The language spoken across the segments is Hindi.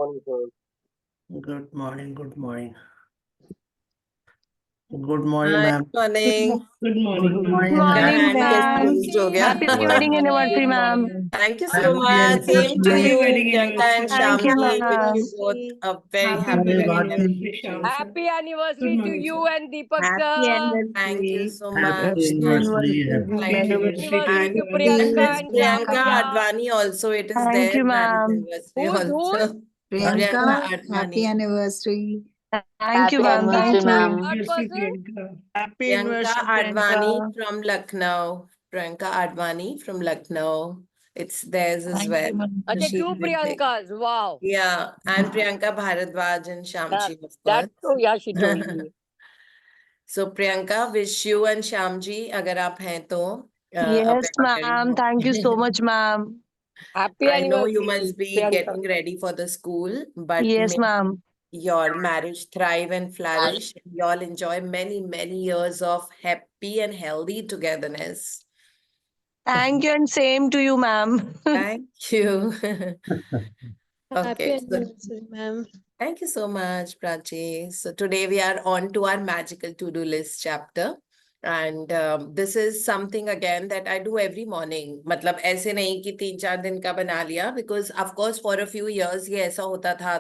morning, sir. Good morning. Good morning. Good morning, Hi, ma'am. morning. Good morning, Good ma'am. morning, मेरा morning, hand कैसे ma'am. raised हो गया? Happy wedding anniversary, ma'am. Thank you so Happy much. Same to anniversary. you, Happy wedding Priyanka and anniversary. Thank you, Shyamji. Wish ma'am. you both a very Happy happy wedding wedding anniversary, anniversary. Shyam sir. Happy Good anniversary to morning, you sir. and Deepak Happy sir. Thank you anniversary. so Happy much. anniversary. Thank Happy you. anniversary to Anniversary And to you. same Priyanka with and Priyanka Shyamji. Advani also. It is Thank their you, marriage ma'am. anniversary Who's? also. Priyanka, Priyanka happy Advani. anniversary. Thank you, Happy ma'am. anniversary, Thank you. ma'am. Happy Third anniversary, person? Priyanka. Happy Priyanka anniversary, Advani Priyanka. from Lucknow. Priyanka Advani from Lucknow. It's theirs as Thank well. you, ma'am. So Okay, she's two with me. Priyankas. Wow. Yeah, and Priyanka Bharadwaj and Shyamji, of That, course. yeah, she told me. So Priyanka, wish you and Shyamji, अगर आप हैं तो, a Yes, very, very ma'am. Thank you so much, ma'am. Happy I know you anniversary, must be Priyanka. getting ready for the school, but Yes, may ma'am. your marriage thrive and flourish. You all enjoy many, many years of happy and healthy togetherness. Thank you and same to you, ma'am. Thank you. Happy Okay, so anniversary, ma'am. thank you so much, Prachi. So today we are on to our magical to-do list chapter. And this is something again that I do every morning. मतलब ऐसे नहीं कि 3-4 दिन का बना लिया, because of course for a few years ये ऐसा होता था.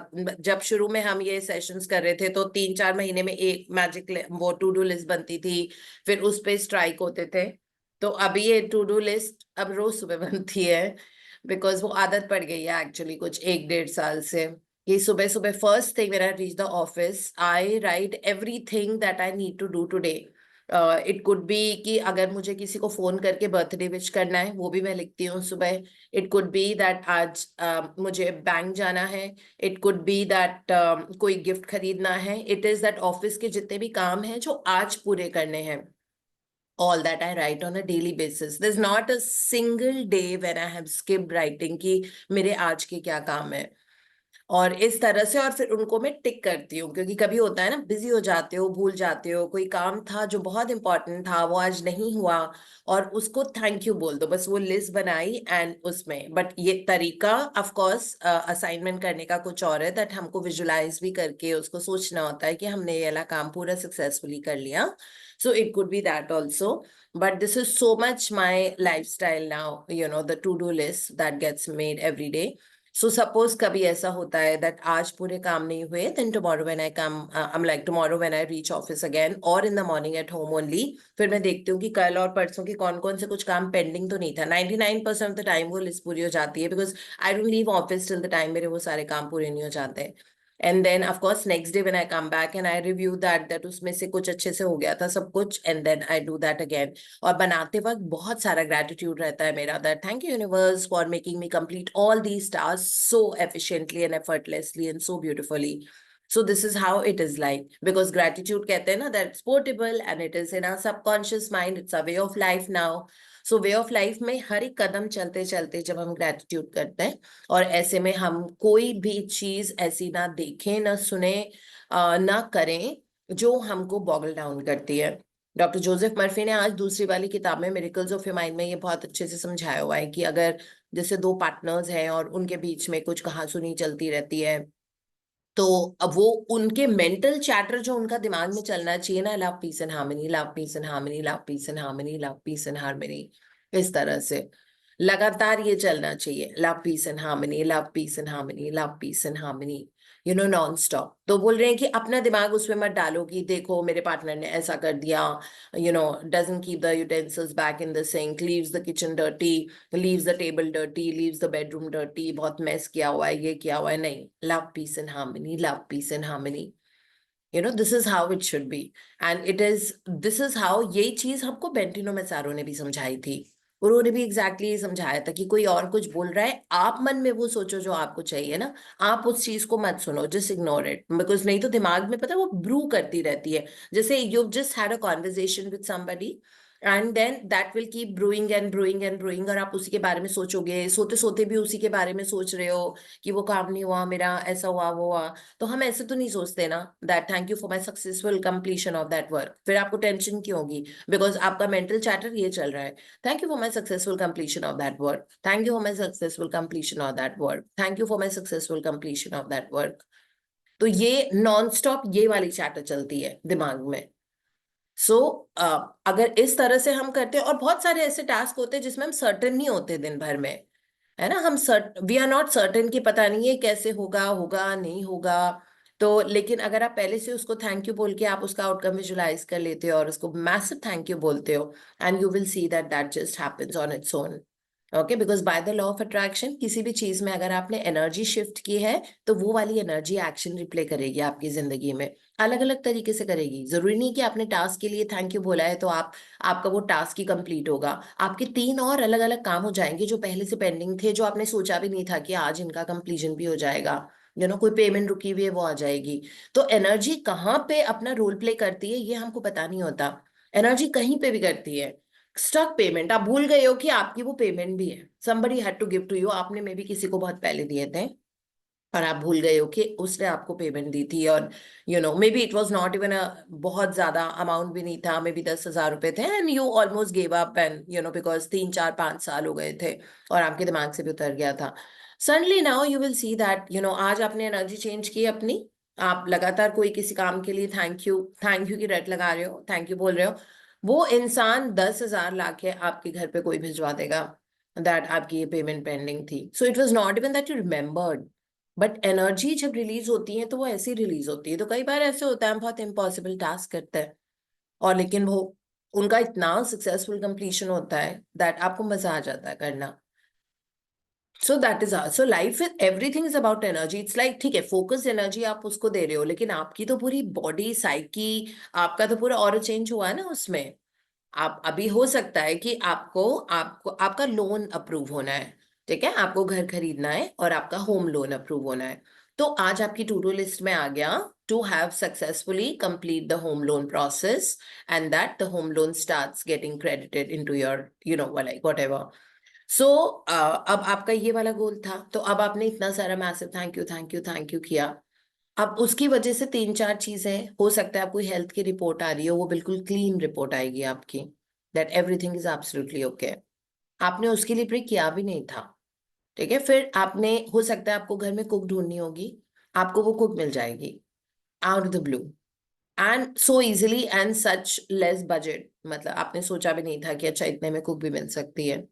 जब शुरू में हम ये सेशंस कर रहे थे तो 3-4 महीने में एक मैजिक वो टू डू लिस्ट बनती थी, फिर उस पे स्ट्राइक होते थे. तो अभी ये टू डू लिस्ट अब रोज सुबह बनती है, बिकॉज वो आदत पड़ गई है एक्चुअली कुछ 1-1.5 साल से. कि सुबह सुबह first thing when I reach the office I write everything that I need to do today. It could be कि अगर मुझे किसी को फोन करके बर्थडे विश करना है वो भी मैं लिखती हूँ सुबह. इट कुड बी दैट आज मुझे बैंक जाना है. इट कुड बी दैट कोई गिफ्ट खरीदना है. इट इज दैट ऑफिस के जितने भी काम हैं जो आज पूरे करने हैं, all that I write on a daily basis. There's not a single day when I have skipped writing कि मेरे आज के क्या काम है. और इस तरह से, और फिर उनको मैं टिक करती हूँ, क्योंकि कभी होता है ना, बिजी हो जाते हो, भूल जाते हो, कोई काम था जो बहुत इंपॉर्टेंट था वो आज नहीं हुआ, और उसको थैंक यू बोल दो, बस वो लिस्ट बनाई एंड उसमें. बट ये तरीका ऑफ कोर्स असाइनमेंट करने का कुछ और है, दैट हमको विजुलाइज भी करके उसको सोचना होता है कि हमने ये वाला काम पूरा सक्सेसफुली कर लिया. So it could be that also, but this is so much my lifestyle now, the to-do list that gets made every day. So suppose कभी ऐसा होता है that आज पूरे काम नहीं हुए, then tomorrow when I come, I'm like tomorrow when I reach office again or in the morning at home only, फिर मैं देखती हूँ कि कल और परसों के कौन कौन से कुछ काम पेंडिंग तो नहीं था. 99% of the time वो लिस्ट पूरी हो जाती है, because I don't leave office till the time मेरे वो सारे काम पूरे नहीं हो जाते. And then of course next day when I come back and I review that उसमें से कुछ अच्छे से हो गया था सब कुछ, and then I do that again. और बनाते वक्त बहुत सारा gratitude रहता है मेरा, that thank you universe for making me complete all these tasks so efficiently and effortlessly and so beautifully. So this is how it is like, because gratitude कहते हैं ना, that's portable and it is in our subconscious mind. It's a way of life now. So way of life में हर एक कदम चलते चलते जब हम ग्रेटिट्यूड करते हैं, और ऐसे में हम कोई भी चीज ऐसी ना देखें, ना सुने, ना करें जो हमको बॉगल डाउन करती है. डॉक्टर जोसेफ मर्फी ने आज दूसरी वाली किताब में मिरेकल्स ऑफ योर माइंड में ये बहुत अच्छे से समझाया हुआ है कि अगर जैसे दो पार्टनर्स हैं और उनके बीच में कुछ कहासुनी चलती रहती है, तो अब वो उनके मेंटल चैटर जो उनका दिमाग में चलना चाहिए ना, love piece and harmony, love piece and harmony, love piece and harmony, love piece and harmony, इस तरह से लगातार ये चलना चाहिए. Love piece and harmony, love piece and harmony, love piece and harmony, non stop. तो बोल रहे हैं कि अपना दिमाग उसमें मत डालो कि देखो मेरे पार्टनर ने ऐसा कर दिया, doesn't keep the utensils back in the sink, leaves the kitchen dirty, leaves the table dirty, leaves the bedroom dirty, बहुत मेस किया हुआ है, ये किया हुआ है. नहीं, love peace and harmony, love peace and harmony. This is how it should be. And this is how ये चीज हमको बेंटिनो मैसारो ने भी समझाई थी. उन्होंने भी एग्जैक्टली ये समझाया था कि कोई और कुछ बोल रहा है, आप मन में वो सोचो जो आपको चाहिए ना, आप उस चीज को मत सुनो, जस्ट इग्नोर इट, बिकॉज नहीं तो दिमाग में पता है वो ब्रू करती रहती है. जैसे you just had a conversation with somebody and then that will keep brewing and brewing and brewing, और आप उसी के बारे में सोचोगे, सोते सोते भी उसी के बारे में सोच रहे हो कि वो काम नहीं हुआ मेरा, ऐसा हुआ वो हुआ। तो हम ऐसे तो नहीं सोचते ना that thank you for my successful completion of that work. फिर आपको टेंशन क्यों होगी? बिकॉज आपका मेंटल चैटर ये चल रहा है, thank you for my successful completion of that work, thank you for my successful completion of that work, thank you for my successful completion of that work. तो ये नॉन स्टॉप ये वाली चैटर चलती है दिमाग में। सो अगर इस तरह से हम करते हैं, और बहुत सारे ऐसे टास्क होते हैं जिसमें हम सर्टेन नहीं होते दिन भर में, है ना, हम वी आर नॉट सर्टेन कि पता नहीं है कैसे होगा, होगा नहीं होगा। तो लेकिन अगर आप पहले से उसको थैंक यू बोल के आप उसका आउटकम विजुलाइज कर लेते हो और उसको मैसिव थैंक यू बोलते हो, and you will see that that just happens on its own. Okay, because by the law of attraction किसी भी चीज में अगर आपने एनर्जी शिफ्ट की है तो वो वाली एनर्जी एक्शन रिप्ले करेगी आपकी जिंदगी में, अलग अलग तरीके से करेगी। जरूरी नहीं कि आपने टास्क के लिए थैंक यू बोला है तो आपका वो टास्क ही कंप्लीट होगा। आपके 3 और अलग अलग काम हो जाएंगे जो पहले से पेंडिंग थे, जो आपने सोचा भी नहीं था कि आज इनका कंप्लीशन भी हो जाएगा। कोई पेमेंट रुकी हुई है वो आ जाएगी। तो एनर्जी कहाँ पे अपना रोल प्ले करती है ये हमको पता नहीं होता। एनर्जी कहीं पे भी करती है। स्टक पेमेंट, आप भूल गए हो कि आपकी वो पेमेंट भी है, somebody had to give to you, आपने मे बी किसी को बहुत पहले दिए थे और आप भूल गए हो कि उसने आपको पेमेंट दी थी, और may be it was not even अ बहुत ज्यादा अमाउंट भी नहीं था, मे बी 10,000 रुपए थे, and you almost gave up, and because 3 4 5 साल हो गए थे और आपके दिमाग से भी उतर गया था। Suddenly now you will see that आज आपने एनर्जी चेंज की अपनी, आप लगातार कोई किसी काम के लिए थैंक यू की रट लगा रहे हो, थैंक यू बोल रहे हो, वो इंसान 10,000 लाके आपके घर पे कोई भिजवा देगा दैट आपकी ये पेमेंट पेंडिंग थी। So it was not even that you remembered, but energy जब रिलीज होती है तो वो ऐसी रिलीज होती है। तो कई बार ऐसे होता है हम बहुत इम्पॉसिबल टास्क करते हैं और लेकिन वो उनका इतना सक्सेसफुल कंप्लीशन होता है दैट आपको मजा आ जाता है करना। सो that is so life is everything is about energy. It's like ठीक है, फोकस एनर्जी आप उसको दे रहे हो, लेकिन आपकी तो पूरी बॉडी साइकी, आपका तो पूरा और चेंज हुआ है ना उसमें। आप अभी हो सकता है कि आपको आपको आपका लोन अप्रूव होना है, ठीक है, आपको घर खरीदना है और आपका होम लोन अप्रूव होना है। तो आज आपकी टू डू लिस्ट में आ गया to have successfully complete the home loan process, and that the home loan starts getting credited into your like whatever. So अब आपका ये वाला गोल था, तो अब आपने इतना सारा massive thank you thank you thank you किया। अब उसकी वजह से 3 4 चीजें हो सकता है, आपको हेल्थ की रिपोर्ट आ रही हो, वो बिल्कुल क्लीन रिपोर्ट आएगी आपकी, that everything is absolutely okay. आपने उसके लिए प्रे किया भी नहीं था, ठीक है। फिर आपने, हो सकता है आपको घर में कुक ढूंढनी होगी, आपको वो कुक मिल जाएगी out of the blue and so easily and such less budget, मतलब आपने सोचा भी नहीं था कि अच्छा इतने में कुक भी मिल सकती है,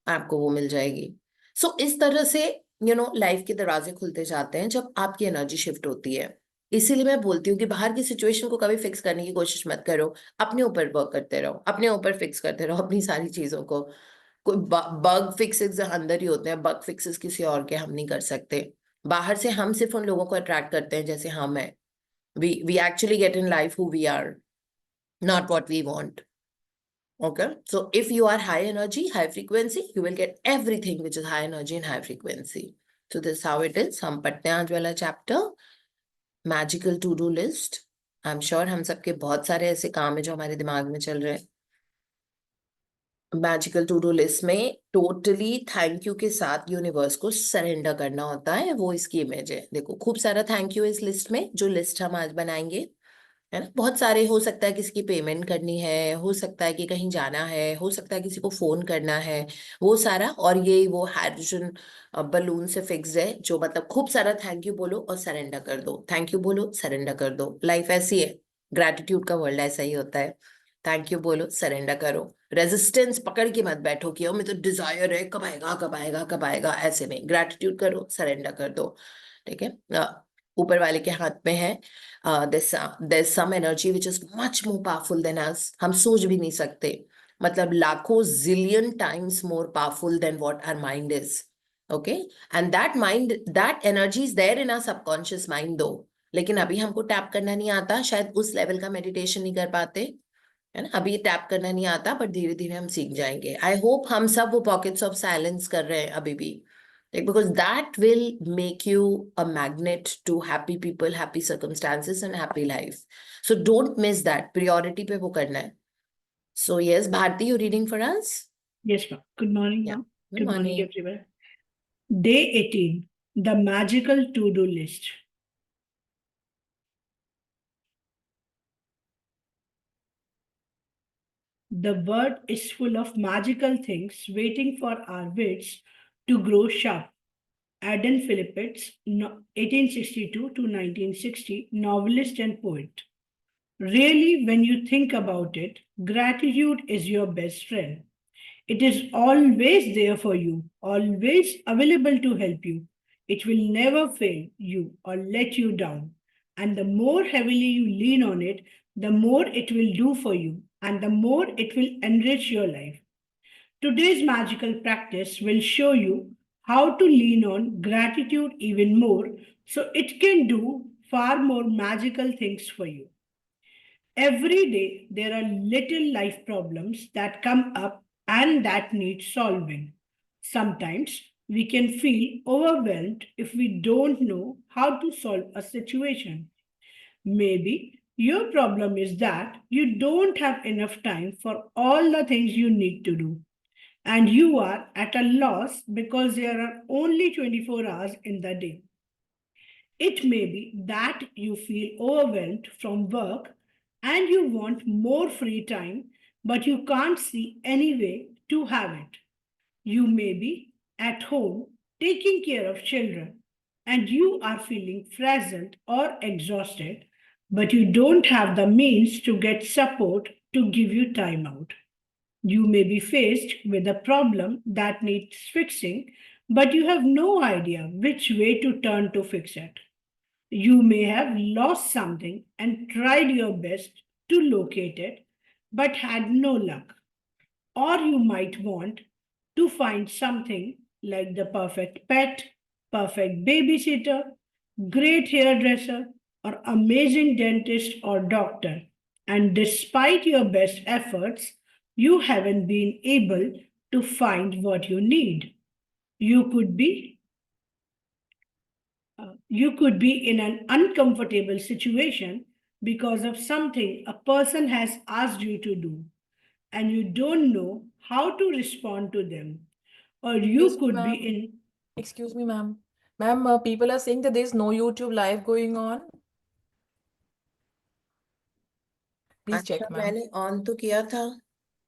आपको वो मिल जाएगी। सो इस तरह से लाइफ के दरवाजे खुलते जाते हैं जब आपकी एनर्जी शिफ्ट होती है। इसीलिए मैं बोलती हूँ कि बाहर की सिचुएशन को कभी फिक्स करने की कोशिश मत करो, अपने ऊपर वर्क करते रहो, अपने ऊपर फिक्स करते रहो अपनी सारी चीजों को। कोई बग फिक्सेस अंदर ही होते हैं, बग फिक्सेस किसी और के हम नहीं कर सकते। बाहर से हम सिर्फ उन लोगों को अट्रैक्ट करते हैं जैसे हम हैं। we actually get in life who we are, not what we want. Okay, so if you are high energy, high frequency, you will get everything which is high energy and high frequency. So this is how it is. हम पढ़ते हैं आज वाला chapter, magical to do list. I am sure हम सबके बहुत सारे ऐसे काम है जो हमारे दिमाग में चल रहे हैं। मैजिकल टू डू लिस्ट में टोटली थैंक यू के साथ यूनिवर्स को सरेंडर करना होता है, वो इसकी इमेज है। देखो खूब सारा थैंक यू इस लिस्ट में, जो लिस्ट हम आज बनाएंगे, है ना, बहुत सारे। हो सकता है किसी की पेमेंट करनी है, हो सकता है कि कहीं जाना है, हो सकता है किसी को फोन करना है, वो सारा। और ये वो हाइड्रोजन बलून से फिक्स है, जो मतलब खूब सारा थैंक यू बोलो और सरेंडर कर दो, थैंक यू बोलो सरेंडर कर दो। लाइफ ऐसी है, ग्रैटिट्यूड का वर्ल्ड ऐसा ही होता है। थैंक यू बोलो, सरेंडर करो, रेजिस्टेंस पकड़ के मत बैठो कि मैं तो डिजायर है कब आएगा कब आएगा कब आएगा, ऐसे नहीं। ग्रैटिट्यूड करो, सरेंडर कर दो, ठीक है। ऊपर वाले के हाथ में है। there's some energy which is much more powerful than us, हम सोच भी नहीं सकते, मतलब लाखों zillion times more powerful than what our mind is. Okay, and that energy is there in our subconscious mind though, लेकिन अभी हमको टैप करना नहीं आता, शायद उस लेवल का मेडिटेशन नहीं कर पाते, है ना, अभी टैप करना नहीं आता, बट धीरे धीरे हम सीख जाएंगे। आई होप हम सब वो पॉकेट्स ऑफ साइलेंस कर रहे हैं अभी भी, because that will make you a magnet to happy people, happy circumstances and happy life. So don't miss that, priority पे वो करना है। So yes, Bharti, you reading for us? Yes, ma'am. Good morning, Yeah. ma'am. Good morning. everyone. Day 18, the magical to-do list. The world is full of magical things waiting for our wits to grow sharp. Adam Philippidis, 1862 to 1960, novelist and poet. Really, when you think about it, gratitude is your best friend. It is always there for you, always available to help you. It will never fail you or let you down. And the more heavily you lean on it, the more it will do for you, and the more it will enrich your life. Today's magical practice will show you how to lean on gratitude even more so it can do far more magical things for you. Every day, there are little life problems that come up and that need solving. Sometimes we can feel overwhelmed if we don't know how to solve a situation. Maybe your problem is that you don't have enough time for all the things you need to do, and you are at a loss because there are only 24 hours in the day. It may be that you feel overwhelmed from work and you want more free time, but you can't see any way to have it. You may be at home taking care of children and you are feeling frazzled or exhausted, but you don't have the means to get support to give you time out. You may be faced with a problem that needs fixing, but you have no idea which way to turn to fix it. You may have lost something and tried your best to locate it, but had no luck. Or you might want to find something like the perfect pet, perfect babysitter, great hairdresser, or amazing dentist or doctor. And despite your best efforts, you haven't been able to find what you need. You could be in an uncomfortable situation because of something a person has asked you to do, and you don't know how to respond to them. Or you Excuse me, could be ma'am. in. Excuse me, ma'am. Ma'am, people are saying that there's no YouTube live going on. Please check, अच्छा ma'am. मैंने ऑन तो किया था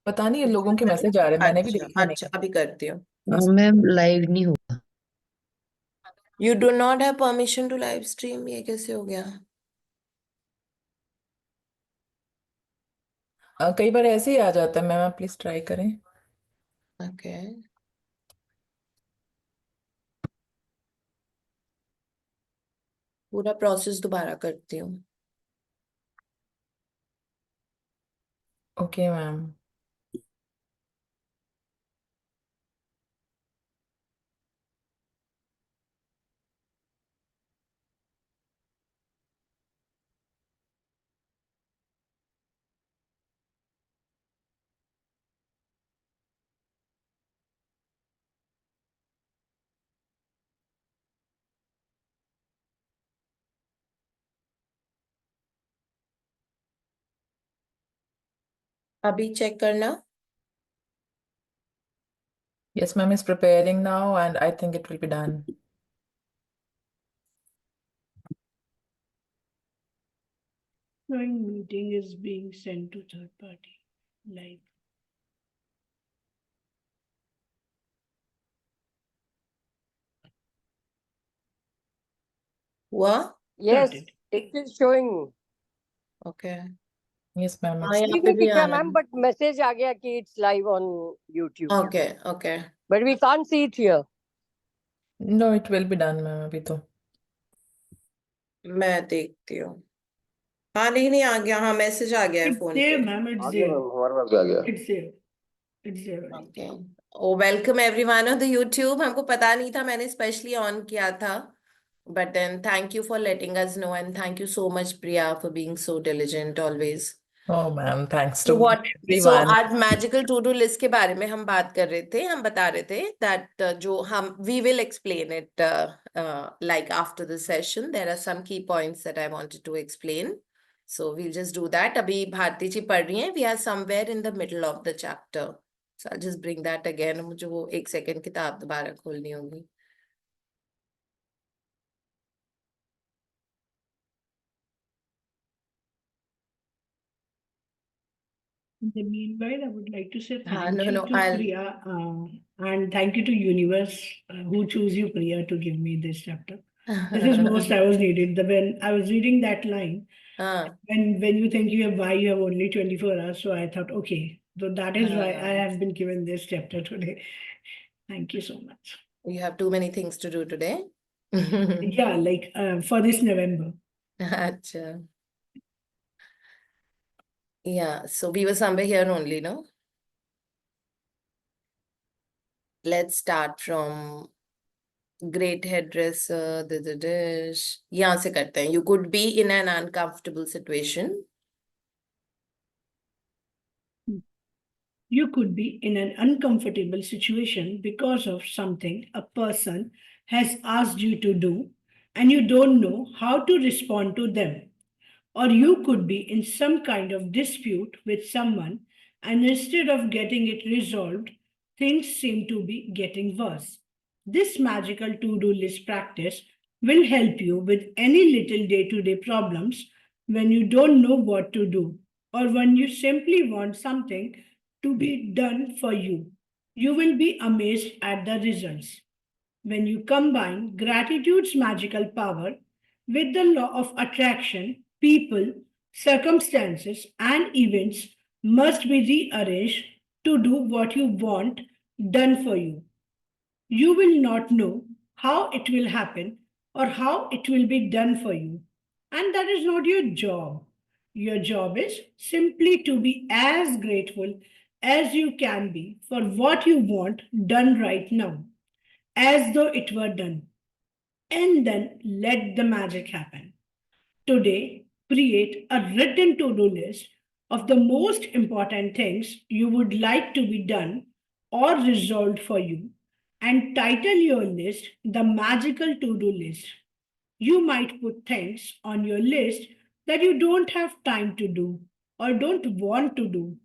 पता नहीं लोगों के मैसेज आ रहे हैं मैंने भी अच्छा देखा नहीं अच्छा अभी करती हूँ मैम लाइव नहीं हुआ you do not have permission to live stream ये कैसे हो गया कई बार ऐसे ही आ जाता है मैम आप प्लीज ट्राई करें ओके पूरा प्रोसेस दोबारा करती हूँ ओके मैम अभी चेक करना Yes, ma'am is preparing now and I think it will be done. Showing meeting is being sent to third party live. हुआ Yes, Started. it is showing. Okay Yes, ma'am. हाँ It's यहाँ ठीक पे है भी ठीक है आ रहा मैम बट मैसेज आ गया कि it's live on YouTube. Okay okay But we can't see it here. no, it will be done, ma'am. अभी तो मैं देखती हूँ हाँ नहीं आ गया हाँ मैसेज आ गया है It's फोन there, पे ma'am. It's आ गया there. मैम हमारे पास भी आ गया It's there. It's there. buddy. Okay oh welcome everyone on the YouTube हमको पता नहीं था मैंने स्पेशली ऑन किया था but then thank you for letting us know and thank you so much Priya for being so diligent always oh ma'am thanks So to what? So everyone. आज मैजिकल टू डू लिस्ट के बारे में हम बात कर रहे थे हम बता रहे थे दैट जो हम we will explain it like after the session there are some key points that I wanted to explain So we'll just do that. अभी भारती जी पढ़ रही हैं. We are somewhere in the middle of the chapter. So I'll just bring that again. मुझे वो 1 second किताब दोबारा खोलनी होगी. In the meanwhile, I would like to say हाँ, thank no, you no, to I'll. Priya and thank you to Universe who chose you, Priya, to give me this chapter. This is most I was needed. When I was reading that line, हाँ, when you think you have why you have only 24 hours, so I thought, okay, so that is why I हाँ. have been given this chapter today. Thank you so much. You have too many things to do today. Yeah, like for this November. अच्छा. Yeah, so we were somewhere here only, no? Let's start from great hairdresser, the dish. यहाँ से करते हैं. You could be in an uncomfortable situation. You could be in an uncomfortable situation because of something a person has asked you to do and you don't know how to respond to them. Or you could be in some kind of dispute with someone and instead of getting it resolved, things seem to be getting worse. This magical to-do list practice will help you with any little day-to-day problems when you don't know what to do or when you simply want something to be done for you. You will be amazed at the results. When you combine gratitude's magical power with the law of attraction, people, circumstances, and events must be rearranged to do what you want done for you. You will not know how it will happen or how it will be done for you. And that is not your job. Your job is simply to be as grateful as you can be for what you want done right now, as though it were done. And then let the magic happen. Today, create a written to-do list of the most important things you would like to be done or resolved for you and title your list the magical to-do list. You might put things on your list that you don't have time to do or don't want to do,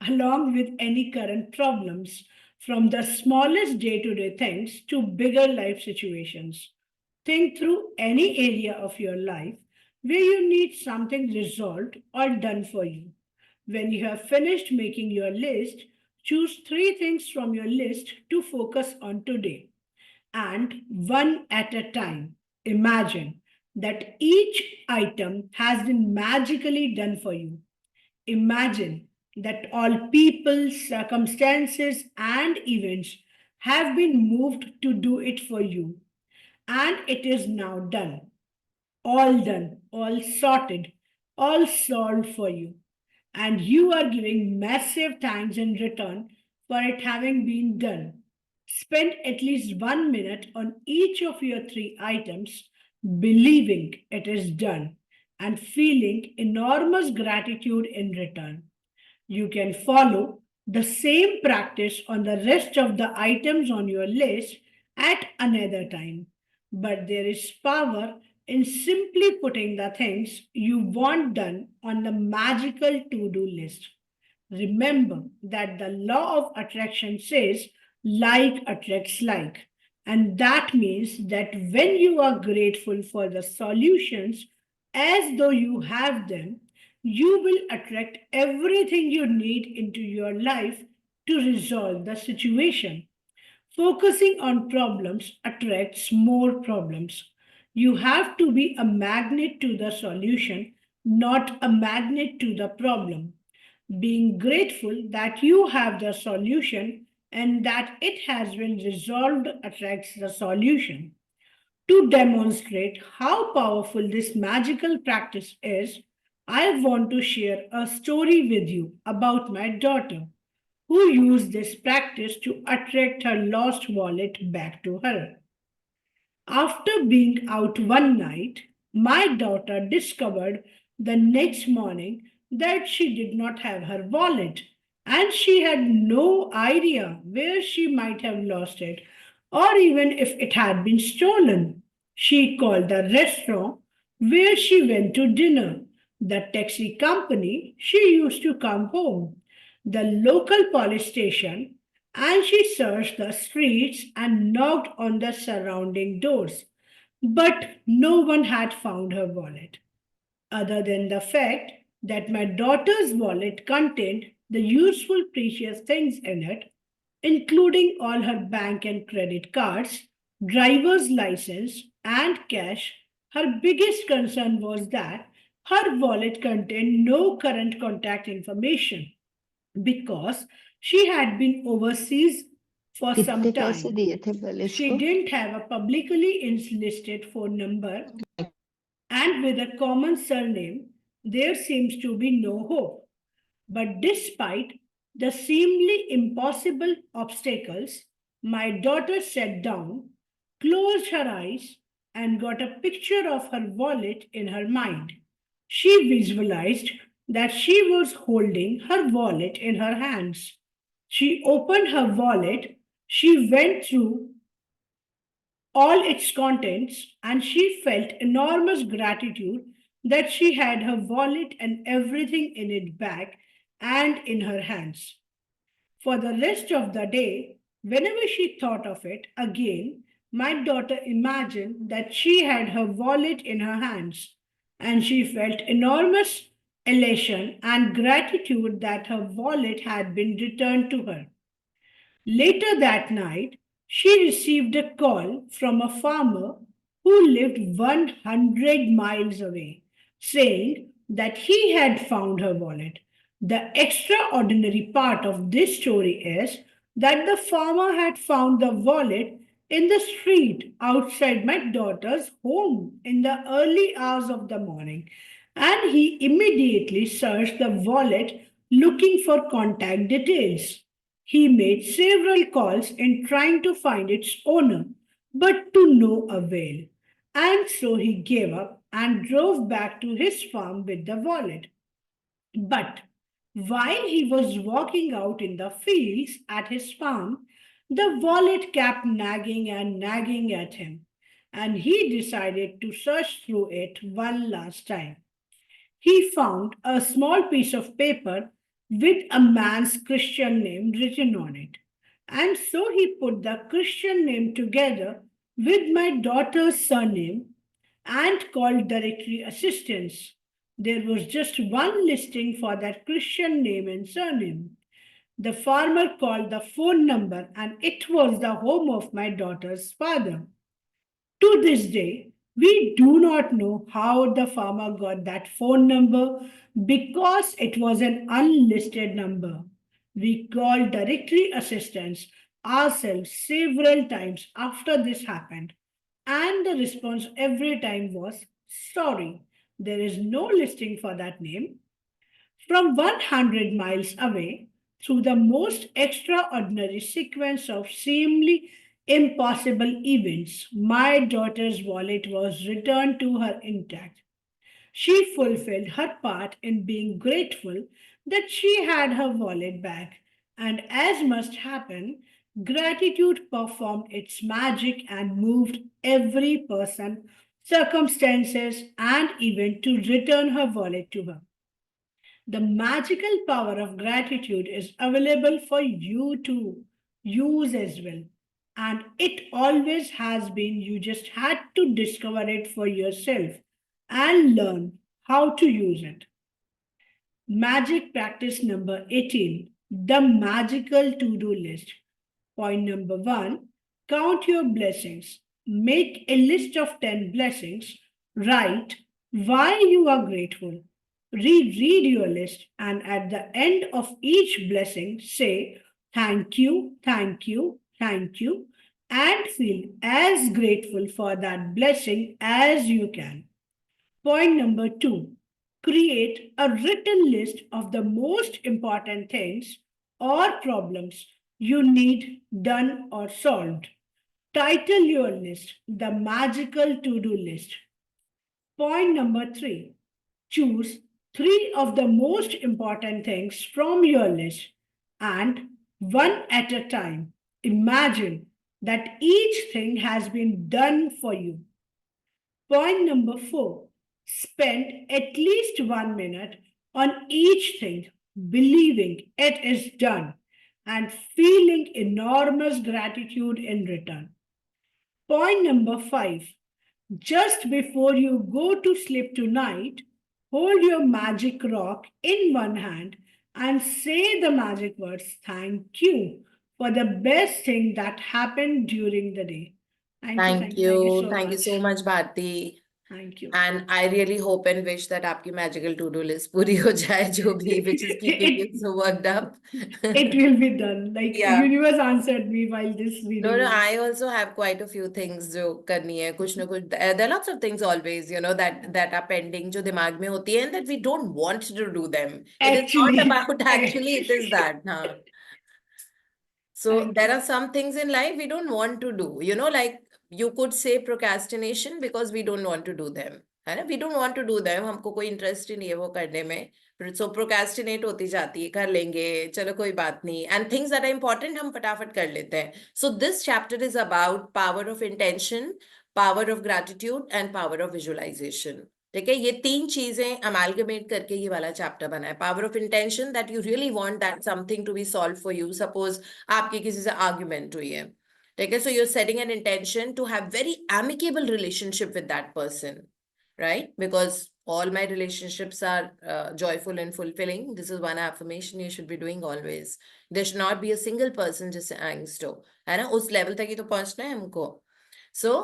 along with any current problems, from the smallest day-to-day things to bigger life situations. Think through any area of your life where you need something resolved or done for you. When you have finished making your list, choose 3 things from your list to focus on today. And one at a time, imagine that each item has been magically done for you. Imagine that all people, circumstances, and events have been moved to do it for you. And it is now done, all sorted, all solved for you. And you are giving massive thanks in return for it having been done. Spend at least 1 minute on each of your 3 items, believing it is done and feeling enormous gratitude in return. You can follow the same practice on the rest of the items on your list at another time. But there is power in simply putting the things you want done on the magical to-do list. Remember that the law of attraction says like attracts like. And that means that when you are grateful for the solutions as though you have them, you will attract everything you need into your life to resolve the situation. Focusing on problems attracts more problems. You have to be a magnet to the solution, not a magnet to the problem. Being grateful that you have the solution and that it has been resolved attracts the solution. To demonstrate how powerful this magical practice is, I want to share a story with you about my daughter, who used this practice to attract her lost wallet back to her. After being out one night, my daughter discovered the next morning that she did not have her wallet and she had no idea where she might have lost it or even if it had been stolen. She called the restaurant where she went to dinner, the taxi company she used to come home, the local police station, and she searched the streets and knocked on the surrounding doors. But no one had found her wallet, other than the fact that my daughter's wallet contained the useful, precious things in it, including all her bank and credit cards, driver's license, and cash. Her biggest concern was that her wallet contained no current contact information because she had been overseas for some कितने पैसे time. दिए थे पुलिस She को? didn't have a publicly enlisted phone number, and with a common surname, there seems to be no hope. But despite the seemingly impossible obstacles, my daughter sat down, closed her eyes, and got a picture of her wallet in her mind. She visualized that she was holding her wallet in her hands. She opened her wallet, she went through all its contents, and she felt enormous gratitude that she had her wallet and everything in it back and in her hands. For the rest of the day, whenever she thought of it again, my daughter imagined that she had her wallet in her hands, and she felt enormous elation and gratitude that her wallet had been returned to her. Later that night, she received a call from a farmer who lived 100 miles away, saying that he had found her wallet. The extraordinary part of this story is that the farmer had found the wallet in the street outside my daughter's home in the early hours of the morning, and he immediately searched the wallet looking for contact details. He made several calls in trying to find its owner, but to no avail. And so he gave up and drove back to his farm with the wallet. But while he was walking out in the fields at his farm, the wallet kept nagging and nagging at him, and he decided to search through it one last time. He found a small piece of paper with a man's Christian name written on it. And so he put the Christian name together with my daughter's surname and called directory assistance. There was just one listing for that Christian name and surname. The farmer called the phone number, and it was the home of my daughter's father. To this day, we do not know how the farmer got that phone number because it was an unlisted number. We called directory assistance ourselves several times after this happened, and the response every time was sorry, there is no listing for that name. From 100 miles away, through the most extraordinary sequence of seemingly impossible events, my daughter's wallet was returned to her intact. She fulfilled her part in being grateful that she had her wallet back, and as must happen, gratitude performed its magic and moved every person, circumstances, and event to return her wallet to her. The magical power of gratitude is available for you to use as well. And it always has been. You just had to discover it for yourself and learn how to use it. Magic practice number 18, the magical to-do list. Point number 1, count your blessings. Make a list of 10 blessings. Write why you are grateful. Reread your list, and at the end of each blessing, say thank you, thank you, thank you, and feel as grateful for that blessing as you can. Point number 2, create a written list of the most important things or problems you need done or solved. Title your list the magical to-do list. Point number 3, choose 3 of the most important things from your list, and one at a time, imagine that each thing has been done for you. Point number 4, Spend at least 1 minute on each thing, believing it is done and feeling enormous gratitude in return. Point number 5. Just before you go to sleep tonight, hold your magic rock in one hand and say the magic words, thank you for the best thing that happened during the day. Thank you, Thank thank you you. so Thank you much. so much, Bharti. Thank you. And I really hope and wish that आपकी magical to-do list पूरी हो जाए जो भी which is keeping you It, so worked up. it will be done. Like Yeah. universe answered me while this video No, was. I also have quite a few things जो करनी है कुछ ना कुछ there are lots of things always that are pending जो दिमाग में होती है and that we don't want to do them. It is not Actually, about actually it is that. हाँ. So Thank there you. are some things in life we don't want to do. Like you could say procrastination because we don't want to do them. है ना? We don't want to do them. हमको कोई interest ही नहीं है वो करने में. So procrastinate होती जाती है कर लेंगे चलो कोई बात नहीं. And things that are important हम फटाफट कर लेते हैं. So this chapter is about power of intention, power of gratitude and power of visualization. ठीक है ये 3 चीजें अमालगमेट करके ये वाला चैप्टर बना है. Power of intention that you really want that something to be solve for you. Suppose आपकी किसी से आर्ग्यूमेंट हुई है, ठीक है, so you are setting an intention to have very amicable relationship with that person, right? Because all my relationships are joyful and fulfilling. This is one affirmation you should be doing always. There should not be a single person जिससे angst हो, है ना? उस लेवल तक ही तो पहुंचना है हमको. So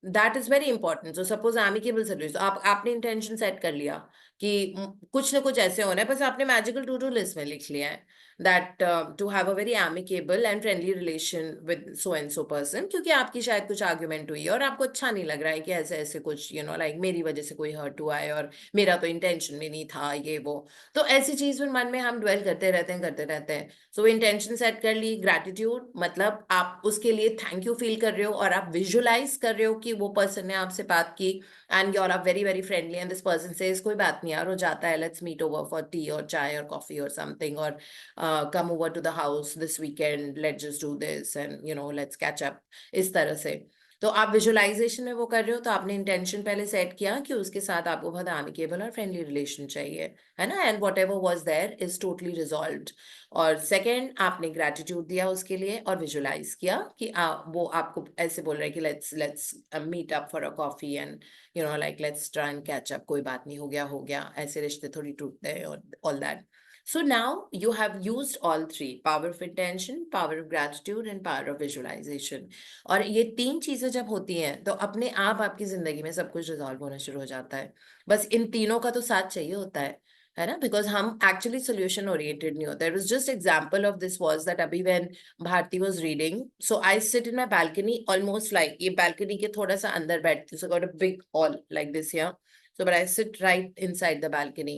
that is very important. So suppose amicable service, आपने इंटेंशन सेट कर लिया कि कुछ ना कुछ ऐसे होना है, बस आपने मैजिकल टू डू लिस्ट में लिख लिया है that to have a very amicable and friendly relation with so and so person, क्योंकि आपकी शायद कुछ आर्ग्यूमेंट हुई है और आपको अच्छा नहीं लग रहा है कि ऐसे ऐसे कुछ लाइक मेरी वजह से कोई हर्ट हुआ है और मेरा तो इंटेंशन में नहीं था ये वो. तो ऐसी चीज फिर मन में हम ड्वेल करते रहते हैं. सो इंटेंशन सेट कर ली. ग्रैटिट्यूड मतलब आप उसके लिए थैंक यू फील कर रहे हो और आप विजुलाइज कर रहे हो कि वो पर्सन ने आपसे बात की and you are very very friendly and this person says कोई बात नहीं यार हो जाता है, let's meet over for tea और चाय और कॉफी और समथिंग, और come over to the house this weekend, let's just do this and let's catch up. इस तरह से तो आप विजुअलाइजेशन में वो कर रहे हो, तो आपने इंटेंशन पहले सेट किया कि उसके साथ आपको बहुत एमिकेबल और फ्रेंडली रिलेशन चाहिए, है ना, and whatever was there is totally resolved. और सेकेंड आपने ग्रेटिट्यूड दिया उसके लिए और विजुअलाइज किया कि वो आपको ऐसे बोल रहे हैं कि let's meet up for a coffee and like let's try and catch up, कोई बात नहीं हो गया, ऐसे रिश्ते थोड़ी टूटते हैं और all that. So now you have used all 3: power of intention, power of gratitude and power of visualization. और ये 3 चीजें जब होती हैं तो अपने आप आपकी जिंदगी में सब कुछ रिजॉल्व होना शुरू हो जाता है. बस इन तीनों का तो साथ चाहिए होता है ना, बिकॉज हम एक्चुअली सोल्यूशन ओरिएंटेड नहीं होता. It was just example of this was that अभी when Bharti was reading, so I sit in my balcony almost like ये बालकनी के थोड़ा सा अंदर बैठती हूँ, so got a big hall like this here. So, but I sit right inside the balcony.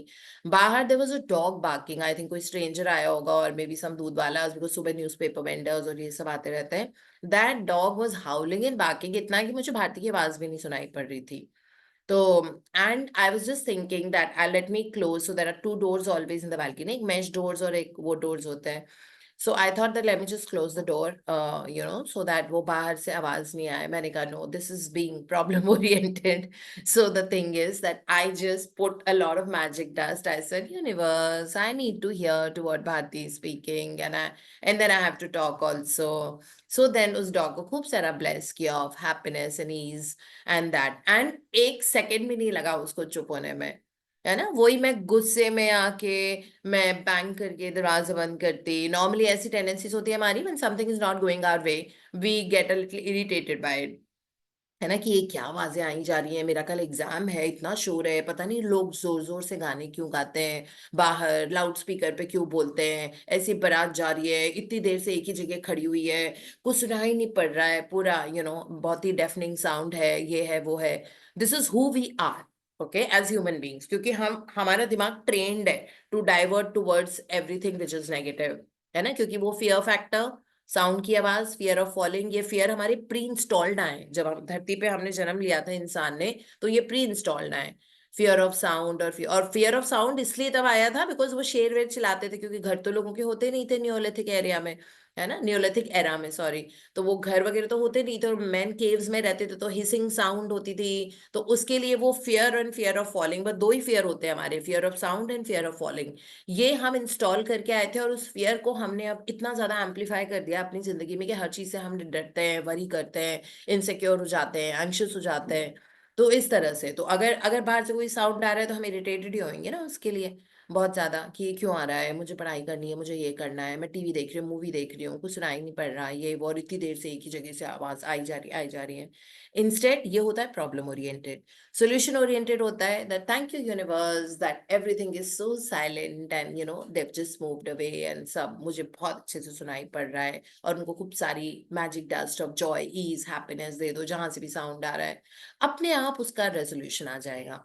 बाहर there was a dog barking. I think कोई stranger आया होगा और maybe some दूध वाला, because सुबह newspaper vendors और ये सब आते रहते हैं. That dog was howling and barking इतना कि मुझे भारती की आवाज भी नहीं सुनाई पड़ रही थी. तो and I was just thinking that I'll let me close. So there are 2 doors always in the balcony. एक mesh doors और एक वो doors होते हैं. So I thought that let me just close the door, so that वो बाहर से आवाज नहीं आए. मैंने कहा no, this is being problem oriented. So the thing is that I just put a lot of magic dust. I said, universe, I need to hear to what Bharti is speaking, and then I have to talk also. So then उस dog को खूब सारा bless किया of happiness and ease and that. And 1 second भी नहीं लगा उसको चुप होने में, है ना. वही मैं गुस्से में आके मैं बैंग करके दरवाजा बंद करती. नॉर्मली ऐसी टेंडेंसीज होती है हमारी, when something is not going our way we get a little irritated by it, है ना, कि ये क्या आवाजें आई जा रही हैं, मेरा कल एग्जाम है, इतना शोर है, पता नहीं लोग जोर जोर से गाने क्यों गाते हैं, बाहर लाउड स्पीकर पे क्यों बोलते हैं, ऐसी बारात जा रही है, इतनी देर से एक ही जगह खड़ी हुई है, कुछ सुनाई नहीं पड़ रहा है, पूरा बहुत ही डेफनिंग साउंड है, ये है वो है. This is who we are, okay, as human beings, क्योंकि हमारा दिमाग ट्रेन्ड है to divert towards everything which is negative, है ना, क्योंकि वो फियर फैक्टर, साउंड की आवाज, फियर ऑफ फॉलिंग, ये फियर हमारे प्री इंस्टॉल्ड आए. जब हम धरती पे हमने जन्म लिया था इंसान ने, तो ये प्री इंस्टॉल्ड आए, फियर ऑफ साउंड और फियर ऑफ साउंड इसलिए तब आया था बिकॉज वो शेर वेर चिल्लाते थे, क्योंकि घर तो लोगों के होते नहीं थे नियोलिथिक एरिया में, है ना, नियोलिथिक एरा में, सॉरी। तो वो घर वगैरह तो होते नहीं थे, और मैन केव्स में रहते थे, तो हिसिंग साउंड होती थी। तो उसके लिए वो fear and fear of falling, बस दो ही फियर होते हैं हमारे, fear of sound and fear of falling. ये हम इंस्टॉल करके आए थे, और उस फियर को हमने अब इतना ज्यादा एम्पलीफाई कर दिया अपनी जिंदगी में कि हर चीज से हम डरते हैं, वरी करते हैं, इनसिक्योर हो जाते हैं, एंग्शियस हो जाते हैं। तो इस तरह से, तो अगर अगर बाहर से कोई साउंड आ रहा है तो हम इरिटेटेड ही होंगे ना उसके लिए, बहुत ज्यादा, कि ये क्यों आ रहा है, मुझे पढ़ाई करनी है, मुझे ये करना है, मैं टीवी देख रही हूँ, मूवी देख रही हूँ, कुछ सुनाई नहीं पड़ रहा, ये वो, और इतनी देर से एक ही जगह से आवाज आई जा रही है। इंस्टेड ये होता है प्रॉब्लम ओरिएंटेड। सोल्यूशन ओरिएंटेड होता है that thank you universe that everything is so silent and they've just moved away, एंड सब मुझे बहुत अच्छे से सुनाई पड़ रहा है, और उनको खूब सारी magic dust of joy, ease, happiness दे दो, जहां से भी साउंड आ रहा है अपने आप उसका रेजोल्यूशन आ जाएगा।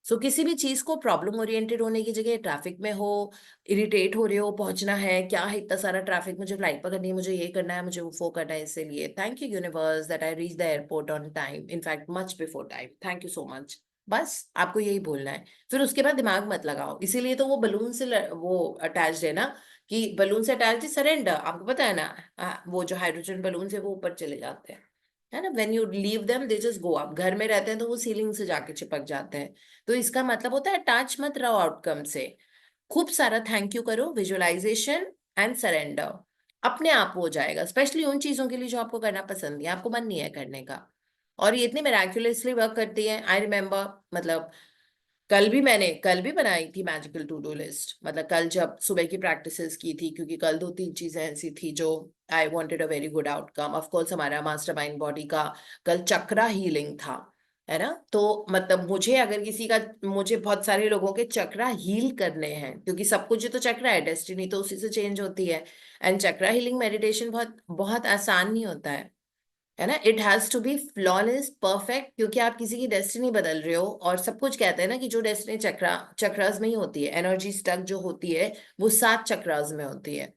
सो किसी भी चीज को प्रॉब्लम ओरिएंटेड होने की जगह, ट्रैफिक में हो, इरिटेट हो रहे हो, पहुंचना है, क्या है इतना सारा ट्रैफिक, मुझे फ्लाइट पकड़नी है, मुझे ये करना है, मुझे वो करना है, इसलिए thank you universe that I reach the airport on time, in fact much before time, thank you so much. बस आपको यही बोलना है, फिर उसके बाद दिमाग मत लगाओ। इसीलिए तो वो बलून से वो अटैच है ना, कि बलून से अटैच है सरेंडर, आपको पता है ना, वो जो हाइड्रोजन बलून से वो ऊपर चले जाते हैं, है ना, when you leave them they just go up. घर में रहते हैं तो वो सीलिंग से जाके चिपक जाते हैं। तो इसका मतलब होता है अटैच मत रहो आउटकम से, खूब सारा थैंक यू करो, विजुअलाइजेशन एंड सरेंडर, अपने आप हो जाएगा, स्पेशली उन चीजों के लिए जो आपको करना पसंद है, आपको मन नहीं है करने का। और ये इतनी मेराक्युलसली वर्क करती है। आई रिमेम्बर, मतलब कल भी बनाई थी मैजिकल टू डू लिस्ट, मतलब कल जब सुबह की प्रैक्टिसेस की थी, क्योंकि कल 2-3 चीजें ऐसी थी जो आई wanted a very good outcome. Of course हमारा मास्टरमाइंड बॉडी का कल चक्रा हीलिंग था, है ना। तो मतलब मुझे बहुत सारे लोगों के चक्रा हील करने हैं, क्योंकि सब कुछ तो चक्रा है, डेस्टिनी तो उसी से चेंज होती है। एंड चक्रा हीलिंग मेडिटेशन बहुत बहुत आसान नहीं होता है ना, it has to be flawless perfect, क्योंकि आप किसी की डेस्टिनी बदल रहे हो। और सब कुछ कहते हैं ना कि जो डेस्टिनी चक्रास में ही होती है, एनर्जी स्टक जो होती है वो 7 चक्रास में होती है।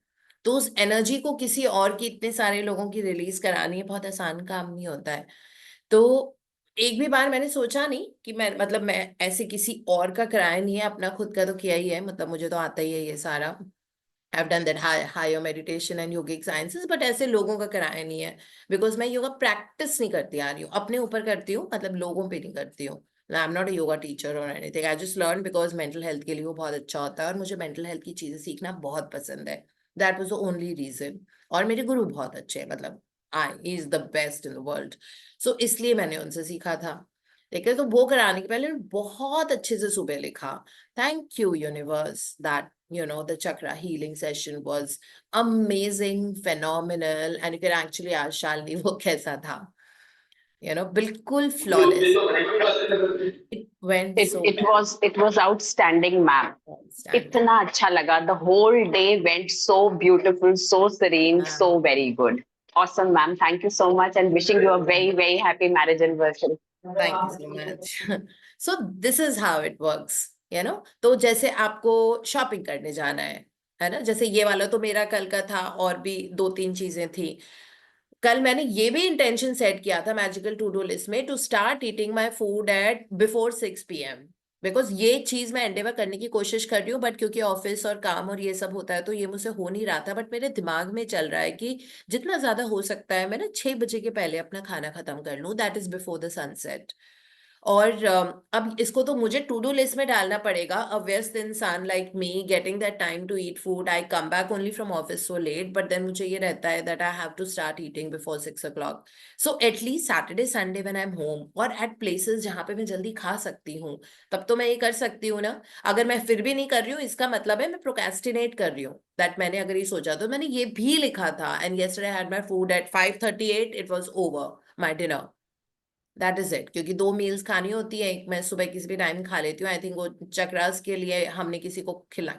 तो उस एनर्जी को किसी और की, इतने सारे लोगों की रिलीज करानी है, बहुत आसान काम नहीं होता है। तो एक भी बार मैंने सोचा नहीं कि मैं ऐसे किसी और का कराया नहीं है, अपना खुद का तो किया ही है, मतलब मुझे तो आता ही है ये सारा। I've done that higher meditation and yogic sciences, but ऐसे लोगों का कराया नहीं है, बिकॉज मैं योगा प्रैक्टिस नहीं करती आ रही हूँ, अपने ऊपर करती हूँ, मतलब लोगों पे नहीं करती हूँ। I am not a yoga teacher और anything, I just learn because mental health के लिए वो बहुत अच्छा होता है, और मुझे मेंटल हेल्थ की चीजें सीखना बहुत पसंद है। That was the only reason. और मेरे गुरु बहुत अच्छे हैं, मतलब he is the best in the world. So इसलिए मैंने उनसे सीखा था। ठीक है, तो वो कराने के पहले बहुत अच्छे से सुबह लिखा, thank you universe that the chakra healing session was amazing, phenomenal, and you can actually ask Shalini वो कैसा था, बिल्कुल flawless, it went so It was outstanding, ma'am. outstanding. इतना अच्छा लगा. The whole day went so beautiful, so serene, so हाँ, very good. Awesome, ma'am. Thank you so much, and wishing you a very, very happy marriage anniversary. thank you so much. So this is how it works, तो जैसे आपको शॉपिंग करने जाना है ना, जैसे ये वाला तो मेरा कल का था, और भी 2-3 चीजें थी। कल मैंने ये भी इंटेंशन सेट किया था मैजिकल टू डू लिस्ट में, to start eating my food at before 6 PM, because ये चीज मैं एंडेवर करने की कोशिश कर रही हूँ, बट क्योंकि ऑफिस और काम और ये सब होता है तो ये मुझसे हो नहीं रहा था। बट मेरे दिमाग में चल रहा है कि जितना ज्यादा हो सकता है मैं ना 6 बजे के पहले अपना खाना खत्म कर लूँ, that is before the sunset. और अब इसको तो मुझे टू डू लिस्ट में डालना पड़ेगा। अ व्यस्त इंसान like me getting that time to eat food, I come back only from office so late, but then मुझे ये रहता है that I have to start eating before 6 o'clock। So atleast Saturday Sunday when I am home और एट प्लेसेस जहाँ पे मैं जल्दी खा सकती हूँ, तब तो मैं ये कर सकती हूँ ना। अगर मैं फिर भी नहीं कर रही हूँ, इसका मतलब है मैं प्रोक्रेस्टिनेट कर रही हूँ। दैट मैंने अगर ये सोचा, तो मैंने ये भी लिखा था, and yesterday I had my food eight 5:38, it was over my dinner, that is it. क्योंकि 2 मील्स खानी होती है, एक मैं सुबह किसी भी टाइम खा लेती हूँ। आई थिंक वो चक्रास के लिए हमने किसी को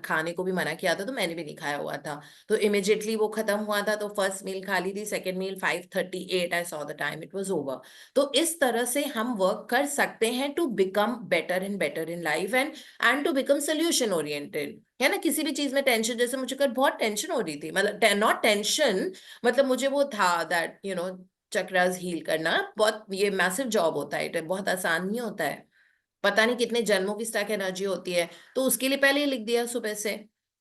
खाने को भी मना किया था, तो मैंने भी नहीं खाया हुआ था, तो इमिजिएटली वो खत्म हुआ था। तो फर्स्ट मील खा ली थी, second meal 5:38, I saw the time, it was over. तो इस तरह से हम वर्क कर सकते हैं to become better and better in life, and to become solution oriented, है ना। किसी भी चीज में टेंशन, जैसे मुझे कल बहुत टेंशन हो रही थी, मतलब नॉट टेंशन, मतलब मुझे वो था दैट चक्रास हील करना बहुत ये मैसिव जॉब होता है, बहुत आसान नहीं होता है। पता नहीं कितने जन्मों की स्टक एनर्जी होती है, तो उसके लिए पहले ही लिख दिया सुबह से।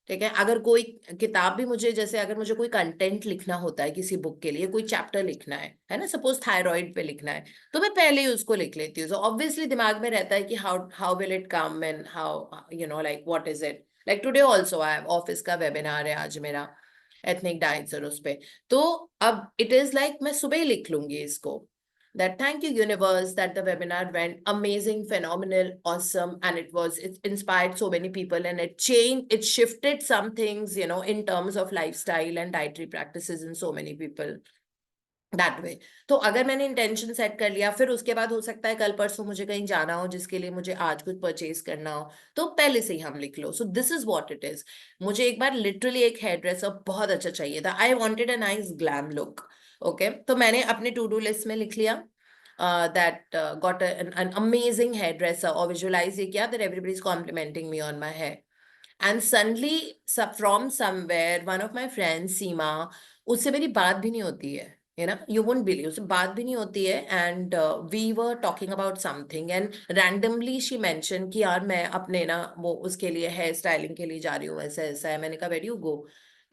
ठीक है, अगर कोई किताब भी मुझे, जैसे अगर मुझे कोई कंटेंट लिखना होता है किसी बुक के लिए, कोई चैप्टर लिखना है ना, सपोज थायराइड पे लिखना है, तो मैं पहले ही उसको लिख लेती हूँ। तो ऑब्वियसली दिमाग में रहता है कि how will it come and how like what is it, like today also I have office का वेबिनार है आज मेरा, एथनिक डाइट्स और उस पे। तो अब इट इज लाइक मैं सुबह ही लिख लूंगी इसको, that thank you universe that the webinar went amazing, phenomenal, awesome, and it inspired so many people, and it shifted some things, in terms of lifestyle and dietary practices in so many people that way. तो अगर मैंने इंटेंशन सेट कर लिया, फिर उसके बाद हो सकता है कल परसों मुझे कहीं जाना हो जिसके लिए मुझे आज कुछ परचेज करना हो, तो पहले से ही हम लिख लो। So this is what it is. मुझे एक बार लिटरली एक हेयर ड्रेसर बहुत अच्छा चाहिए था, I wanted a nice glam look. Okay, तो मैंने अपने टू डू लिस्ट में लिख लिया that got an amazing hairdresser, or visualize ये किया that everybody is complimenting me on my hair, and suddenly from somewhere one of my friends Seema, उससे मेरी बात भी नहीं होती है you won't believe, उससे बात भी नहीं होती है, and we were talking about something and randomly she mentioned कि यार मैं अपने ना वो उसके लिए हेयर स्टाइलिंग के लिए जा रही हूँ, ऐसा ऐसा है। मैंने कहा where do you go?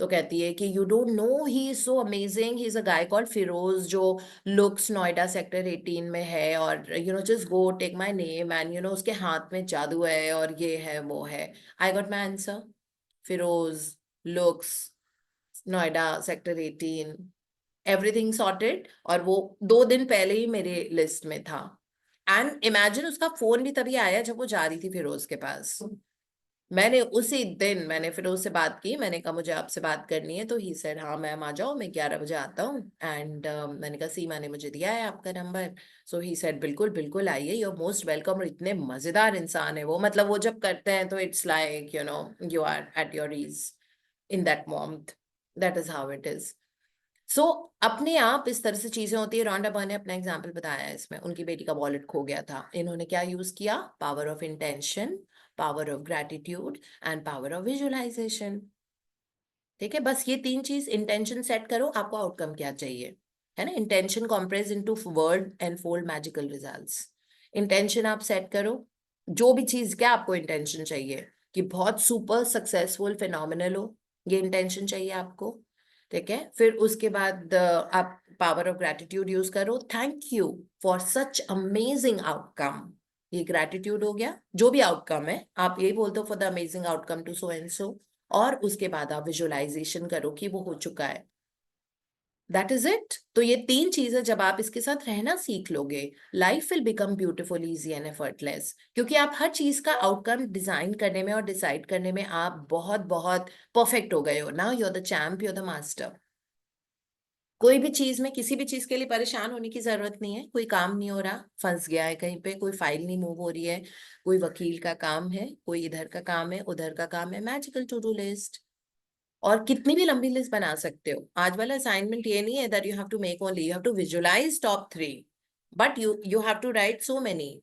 तो कहती है कि you don't know he is so amazing, he is a guy called Firoz जो लुक्स नोएडा सेक्टर 18 में है, और just go take my name and उसके हाथ में जादू है और ये है वो है। I got my answer, Firoz, looks, Noida sector 18, everything sorted, और वो 2 दिन पहले ही मेरे लिस्ट में था। एंड इमेजिन उसका फोन भी तभी आया जब वो जा रही थी फिरोज के पास। मैंने उसी दिन मैंने फिरोज से बात की, मैंने कहा मुझे आपसे बात करनी है, तो ही सेड हाँ मैम आ जाओ, मैं 11 बजे आता हूँ। एंड मैंने कहा सीमा ने मुझे दिया है आपका नंबर, सो ही सेड बिल्कुल बिल्कुल आइए, यू आर मोस्ट वेलकम। और इतने मजेदार इंसान है वो, मतलब वो जब करते हैं तो it's like you are at your ease in that moment, that is how it is. So अपने आप इस तरह से चीजें होती है। रॉन्डा बर्न ने अपना एग्जाम्पल बताया है इसमें, उनकी बेटी का वॉलेट खो गया था, इन्होंने क्या यूज किया? Power of intention, power of gratitude and power of visualisation. ठीक है, बस ये 3 चीज, इंटेंशन सेट करो, आपको आउटकम क्या चाहिए, है ना। Intention compress into word and fold magical results. Intention आप सेट करो, जो भी चीज, क्या आपको इंटेंशन चाहिए कि बहुत सुपर सक्सेसफुल फिनोमिनल हो, ये इंटेंशन चाहिए आपको। ठीक है, फिर उसके बाद आप पावर ऑफ ग्रैटिट्यूड यूज करो, thank you for such amazing outcome, ये ग्रैटिट्यूड हो गया। जो भी आउटकम है आप यही बोलते हो for the amazing outcome to so and so, और उसके बाद आप विजुअलाइजेशन करो कि वो हो चुका है, दैट इज इट। तो ये 3 चीजें जब आप इसके साथ रहना सीख लोगे, life will become beautiful, easy and effortless, क्योंकि आप हर चीज का आउटकम डिजाइन करने में और डिसाइड करने में आप बहुत बहुत परफेक्ट हो गए हो। Now you are the champ, you are the master. कोई भी चीज में, किसी भी चीज के लिए परेशान होने की जरूरत नहीं है। कोई काम नहीं हो रहा, फंस गया है कहीं पे, कोई फाइल नहीं मूव हो रही है, कोई वकील का काम है, कोई इधर का काम है, उधर का काम है, मैजिकल टू डू लिस्ट। और कितनी भी लंबी लिस्ट बना सकते हो। आज वाला असाइनमेंट ये नहीं है that you have to make only, you have to visualise top 3, but you have to write so many.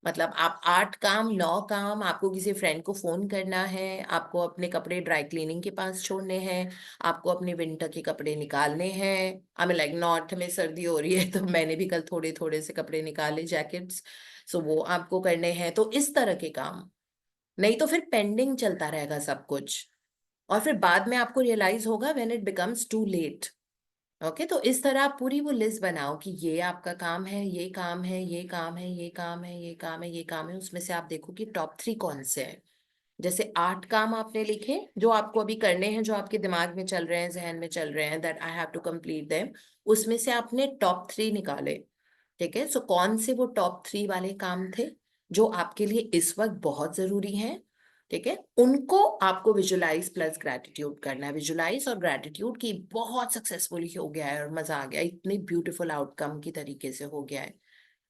मतलब आप 8 काम, 9 काम, आपको किसी फ्रेंड को फोन करना है, आपको अपने कपड़े ड्राई क्लीनिंग के पास छोड़ने हैं, आपको अपने विंटर के कपड़े निकालने हैं। आई मीन लाइक नॉर्थ में सर्दी हो रही है तो मैंने भी कल थोड़े थोड़े से कपड़े निकाले, जैकेट्स, सो वो आपको करने हैं। तो इस तरह के काम, नहीं तो फिर पेंडिंग चलता रहेगा सब कुछ, और फिर बाद में आपको रियलाइज होगा when it becomes too late. Okay, तो इस तरह आप पूरी वो लिस्ट बनाओ कि ये आपका काम है, ये काम है, ये काम है, ये काम है, ये काम है, ये काम है। उसमें से आप देखो कि टॉप 3 कौन से हैं। जैसे 8 काम आपने लिखे जो आपको अभी करने हैं, जो आपके दिमाग में चल रहे हैं, जहन में चल रहे हैं, that I have to complete them, उसमें से आपने टॉप 3 निकाले। ठीक है, सो कौन से वो टॉप 3 वाले काम थे जो आपके लिए इस वक्त बहुत जरूरी हैं। ठीक है, उनको आपको विजुलाइज प्लस ग्रैटिट्यूड करना है। विजुलाइज और ग्रैटिट्यूड की बहुत सक्सेसफुली हो गया है और मजा आ गया, इतनी ब्यूटीफुल आउटकम की तरीके से हो गया है।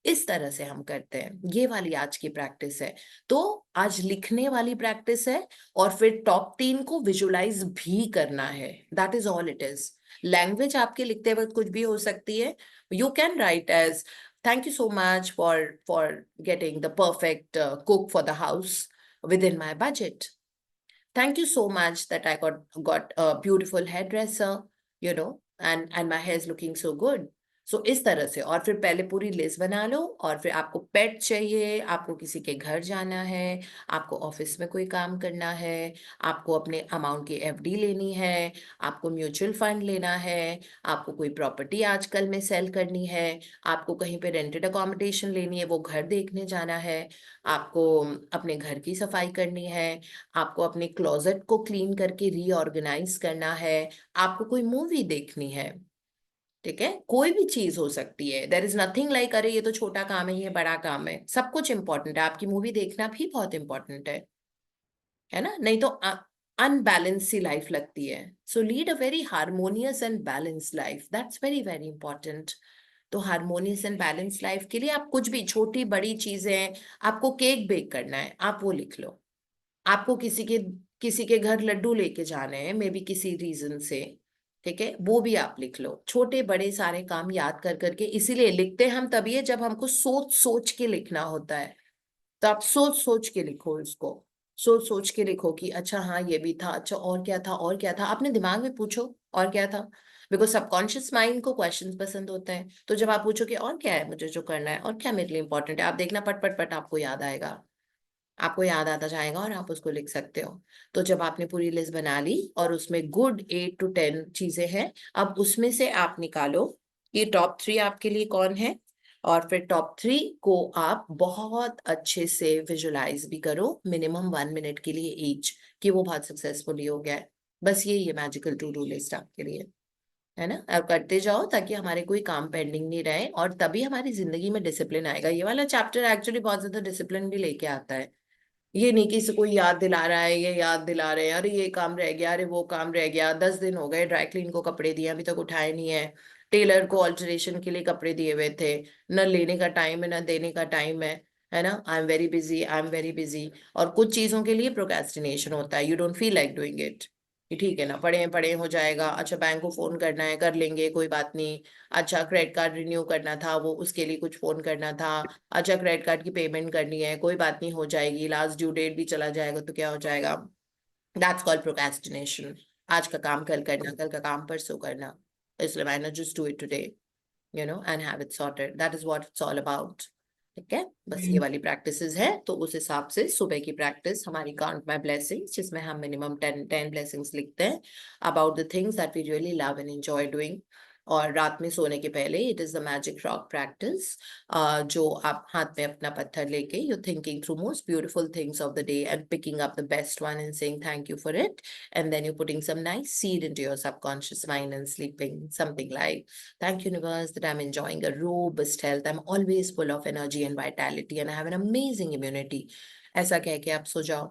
इस तरह से हम करते हैं, ये वाली आज की प्रैक्टिस है। तो आज लिखने वाली प्रैक्टिस है, और फिर टॉप 3 को विजुलाइज भी करना है, that is all it is. Language आपके लिखते वक्त कुछ भी हो सकती है। You can write as thank you so much for getting the perfect cook for the house within my budget. Thank you so much that I got a beautiful hairdresser, and my hair is looking so good. सो इस तरह से, और फिर पहले पूरी लिस्ट बना लो, और फिर आपको पेट चाहिए, आपको किसी के घर जाना है, आपको ऑफिस में कोई काम करना है, आपको अपने अमाउंट की एफडी लेनी है, आपको म्यूचुअल फंड लेना है, आपको कोई प्रॉपर्टी आजकल में सेल करनी है, आपको कहीं पे रेंटेड अकोमोडेशन लेनी है, वो घर देखने जाना है, आपको अपने घर की सफाई करनी है, आपको अपने क्लोजेट को क्लीन करके रीऑर्गेनाइज करना है, आपको कोई मूवी देखनी है, ठीक है, कोई भी चीज हो सकती है। देयर इज नथिंग लाइक अरे ये तो छोटा काम है, ये बड़ा काम है, सब कुछ इंपॉर्टेंट है। आपकी मूवी देखना भी बहुत इंपॉर्टेंट है ना, नहीं तो अनबैलेंस सी लाइफ लगती है। सो lead a very harmonious and balance life, that's very very important. तो हार्मोनियस एंड बैलेंस लाइफ के लिए आप कुछ भी छोटी बड़ी चीजें, आपको केक बेक करना है, आप वो लिख लो। आपको किसी के घर लड्डू लेके जाने हैं, मे बी किसी रीजन से, ठीक है, वो भी आप लिख लो। छोटे बड़े सारे काम याद कर करके, इसीलिए लिखते हम तभी है जब हमको सोच सोच के लिखना होता है। तो आप सोच सोच के लिखो इसको, सोच सोच के लिखो कि अच्छा हाँ ये भी था, अच्छा और क्या था, और क्या था, अपने दिमाग में पूछो और क्या था। बिकॉज सबकॉन्शियस माइंड को क्वेश्चंस पसंद होते हैं, तो जब आप पूछो कि और क्या है मुझे जो करना है, और क्या मेरे लिए इंपॉर्टेंट है, आप देखना पट पट पट आपको याद आएगा, आपको याद आता जाएगा और आप उसको लिख सकते हो। तो जब आपने पूरी लिस्ट बना ली और उसमें गुड 8 to 10 चीजें हैं, अब उसमें से आप निकालो कि टॉप 3 आपके लिए कौन है, और फिर टॉप 3 को आप बहुत अच्छे से विजुलाइज भी करो, मिनिमम 1 मिनट के लिए ईच, कि वो बहुत सक्सेसफुली हो गया है। बस यही है मैजिकल टू डू लिस्ट आपके लिए, है ना। और करते जाओ ताकि हमारे कोई काम पेंडिंग नहीं रहे, और तभी हमारी जिंदगी में डिसिप्लिन आएगा। ये वाला चैप्टर एक्चुअली बहुत ज्यादा डिसिप्लिन भी लेके आता है। ये नहीं कि कोई याद दिला रहा है, ये याद दिला रहे हैं, अरे ये काम रह गया, अरे वो काम रह गया, 10 दिन हो गए ड्राई क्लीन को कपड़े दिए अभी तक उठाए नहीं है, टेलर को ऑल्टरेशन के लिए कपड़े दिए हुए थे, न लेने का टाइम है न देने का टाइम है ना, आई am very busy, I am very busy. और कुछ चीजों के लिए प्रोक्रेस्टिनेशन होता है, you don't feel like doing it, कि ठीक है ना, पढ़े पढ़े हो जाएगा, अच्छा बैंक को फोन करना है कर लेंगे कोई बात नहीं, अच्छा क्रेडिट कार्ड रिन्यू करना था वो उसके लिए कुछ फोन करना था, अच्छा क्रेडिट कार्ड की पेमेंट करनी है कोई बात नहीं हो जाएगी, लास्ट ड्यू डेट भी चला जाएगा तो क्या हो जाएगा, दैट्स कॉल्ड प्रोक्रेस्टिनेशन। आज का काम कल करना, कल का काम परसों करना, इसलिए why not just do it today, and have it sorted, that is what it's all about. ठीक है, बस ये वाली प्रैक्टिसेस है, तो उस हिसाब से सुबह की प्रैक्टिस हमारी काउंट माय ब्लेसिंग्स, जिसमें हम मिनिमम 10 ब्लेसिंग्स लिखते हैं about the things that we really love and enjoy doing. और रात में सोने के पहले it is the magic rock practice, जो आप हाथ में अपना पत्थर लेके you thinking through most beautiful things of the day and picking up the best one and saying thank you for it, and then you're putting some nice seed into your subconscious mind and sleeping something like, thank universe that I'm enjoying a robust health, I'm always full of energy and vitality and I have an amazing immunity, ऐसा कह के आप सो जाओ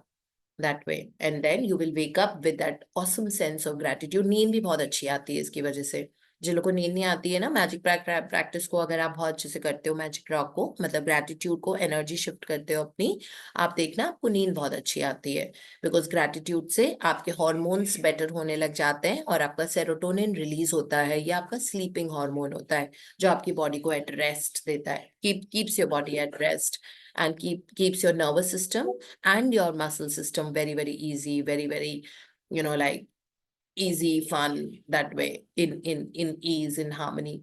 that way, and then you will wake up with that awesome sense of gratitude। नींद भी बहुत अच्छी आती है इसकी वजह से। जिन लोगों को नींद नहीं आती है ना, मैजिक प्रैक्टिस को अगर आप बहुत अच्छे से करते हो, मैजिक रॉक को मतलब ग्रैटिट्यूड को एनर्जी शिफ्ट करते हो अपनी, आप देखना आपको नींद बहुत अच्छी आती है, बिकॉज ग्रैटिट्यूड से आपके हॉर्मोन्स बेटर होने लग जाते हैं और आपका सेरोटोनिन रिलीज होता है, ये आपका स्लीपिंग हार्मोन होता है जो आपकी बॉडी को एट रेस्ट देता है, keeps your body at rest and keeps your nervous system and your muscle system very very easy, very very like easy, fun, that way, in ease, in harmony,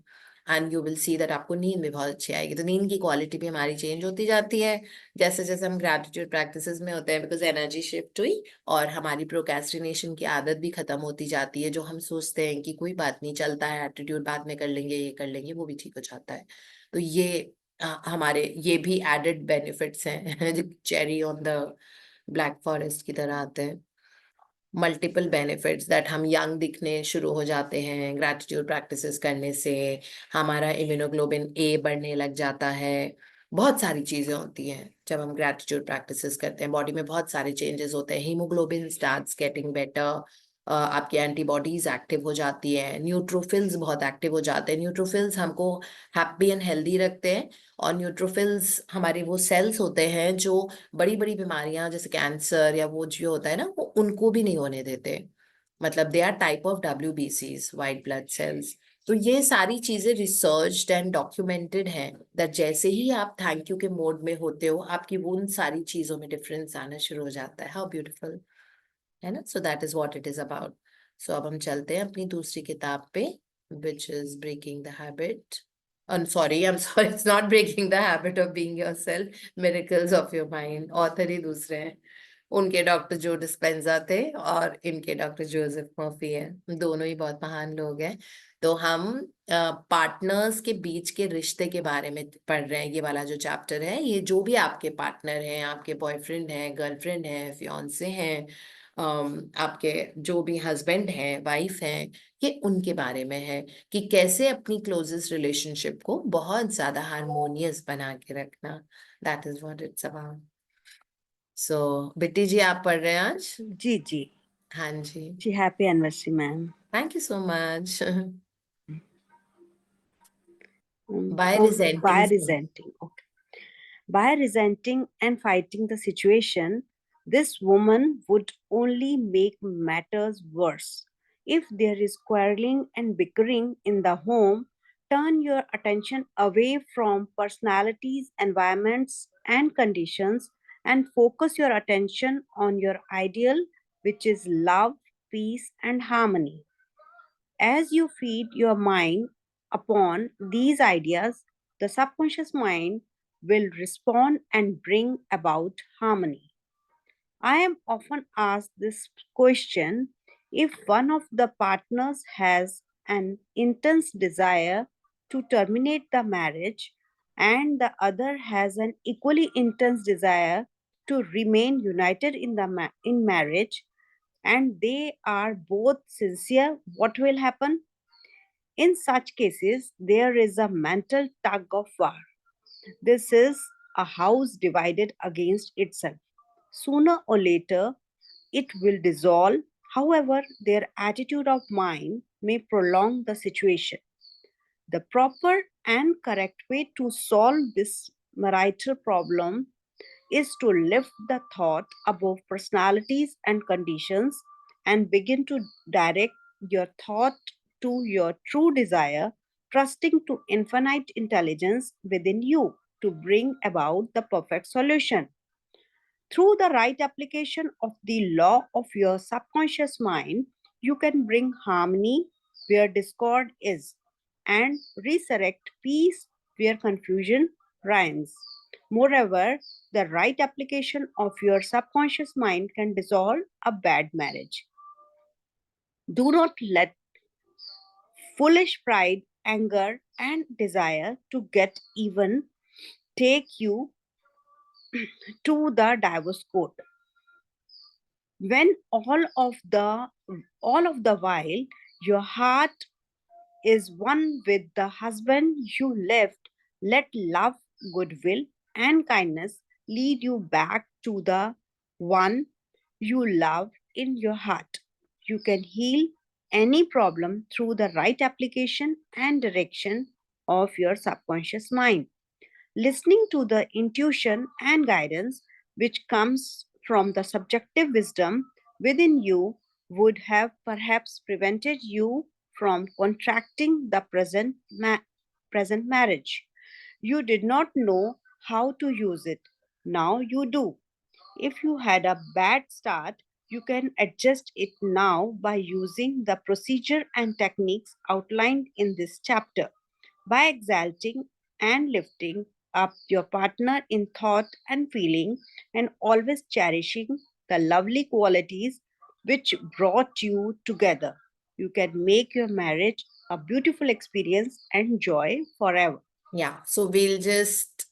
and you will see that आपको नींद भी बहुत अच्छी आएगी। तो नींद की क्वालिटी भी हमारी चेंज होती जाती है जैसे जैसे हम ग्रैटिट्यूड प्रैक्टिसेस में होते हैं, बिकॉज एनर्जी शिफ्ट हुई और हमारी प्रोक्रेस्टिनेशन की आदत भी खत्म होती जाती है, जो हम सोचते हैं कि कोई बात नहीं चलता है, एटीट्यूड बाद में कर लेंगे, ये कर लेंगे, वो भी ठीक हो जाता है। तो ये हमारे ये भी एडेड बेनिफिट्स हैं जो cherry on the black forest की तरह आते हैं। मल्टीपल बेनिफिट्स दैट, हम यंग दिखने शुरू हो जाते हैं ग्रैटिट्यूड प्रैक्टिसेस करने से, हमारा इम्यूनोग्लोबिन ए बढ़ने लग जाता है, बहुत सारी चीजें होती हैं जब हम ग्रैटिट्यूड प्रैक्टिसेस करते हैं, बॉडी में बहुत सारे चेंजेस होते हैं, हीमोग्लोबिन स्टार्ट्स गेटिंग बेटर, आपकी एंटीबॉडीज एक्टिव हो जाती है, न्यूट्रोफिल्स बहुत एक्टिव हो जाते हैं। न्यूट्रोफिल्स हमको हैप्पी एंड हेल्दी रखते हैं, और न्यूट्रोफिल्स हमारे वो सेल्स होते हैं जो बड़ी बड़ी बीमारियां जैसे कैंसर या वो जो होता है ना, वो उनको भी नहीं होने देते, मतलब they are type of WBCs, white blood cells. तो ये सारी चीजें रिसर्च्ड एंड डॉक्यूमेंटेड हैं, दैट जैसे ही आप थैंक यू के मोड में होते हो आपकी वो उन सारी चीजों में डिफरेंस आना शुरू हो जाता है। हाउ ब्यूटीफुल है ना। So that is what it is about. So अब हम चलते हैं अपनी दूसरी किताब पे, which is breaking the habit I'm sorry, it's not breaking the habit of being yourself. Miracles of your mind. Author he दूसरे हैं. उनके डॉक्टर जो डिस्पेंजा थे और इनके डॉक्टर जोसेफ मर्फी है. दोनों ही बहुत महान लोग हैं. तो हम पार्टनर्स के बीच के रिश्ते के बारे में पढ़ रहे हैं. ये वाला जो चैप्टर है, ये जो भी आपके पार्टनर हैं, आपके बॉयफ्रेंड हैं, गर्लफ्रेंड हैं, फियांसे हैं, आपके जो भी हस्बैंड हैं, वाइफ हैं, ये उनके बारे में है कि कैसे अपनी क्लोजेस्ट रिलेशनशिप को बहुत ज्यादा हारमोनियस बना के रखना. That is what it's about. So Bitti ji, आप पढ़ रहे हैं आज? जी जी हाँ जी. जी happy anniversary ma'am. Thank you so much. By By resenting. resenting. Okay. By resenting and fighting the situation, this woman would only make matters worse. If there is quarreling and bickering in the home, turn your attention away from personalities, environments, and conditions and focus your attention on your ideal, which is love, peace, and harmony. As you feed your mind upon these ideas, the subconscious mind will respond and bring about harmony. I am often asked this question: if one of the partners has an intense desire to terminate the marriage and the other has an equally intense desire to remain united in marriage, and they are both sincere, what will happen? In such cases, there is a mental tug of war. This is a house divided against itself. Sooner or later, it will dissolve. However, their attitude of mind may prolong the situation. The proper and correct way to solve this marital problem is to lift the thought above personalities and conditions and begin to direct your thought to your true desire, trusting to infinite intelligence within you to bring about the perfect solution. Through the right application of the law of your subconscious mind, you can bring harmony where discord is and resurrect peace where confusion reigns. Moreover, the right application of your subconscious mind can dissolve a bad marriage. Do not let foolish pride, anger, and desire to get even take you to the divorce court. When all of the while your heart is one with the husband you left, let love, goodwill, and kindness lead you back to the one you love in your heart. You can heal any problem through the right application and direction of your subconscious mind. Listening to the intuition and guidance which comes from the subjective wisdom within you would have perhaps prevented you from contracting the present marriage. You did not know how to use it. Now you do. If you had a bad start, you can adjust it now by using the procedure and techniques outlined in this chapter. By exalting and lifting up your partner in thought and feeling, and always cherishing the lovely qualities which brought you together, you can make your marriage a beautiful experience and joy forever. Yeah, so we'll just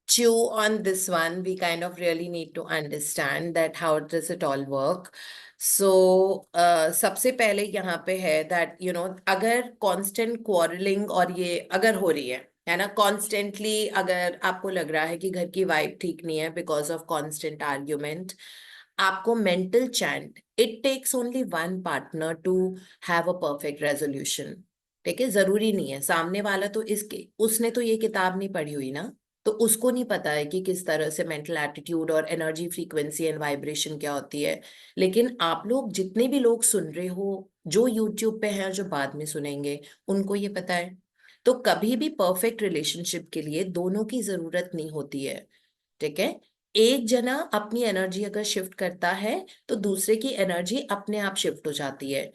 chew on this one. We kind of really need to understand that how does it all work. So सबसे पहले यहाँ पे है that अगर constant quarreling और ये अगर हो रही है ना, constantly अगर आपको लग रहा है कि घर की वाइब ठीक नहीं है because of constant argument, आपको mental chant, it takes only one partner to have a perfect resolution. ठीक है, जरूरी नहीं है सामने वाला तो उसने तो ये किताब नहीं पढ़ी हुई ना, तो उसको नहीं पता है कि किस तरह से मेंटल एटीट्यूड और एनर्जी फ्रीक्वेंसी एंड वाइब्रेशन क्या होती है. लेकिन आप लोग जितने भी लोग सुन रहे हो, जो यूट्यूब पे हैं, जो बाद में सुनेंगे, उनको ये पता है. तो कभी भी परफेक्ट रिलेशनशिप के लिए दोनों की जरूरत नहीं होती है. ठीक है, एक जना अपनी एनर्जी अगर शिफ्ट करता है तो दूसरे की एनर्जी अपने आप शिफ्ट हो जाती है.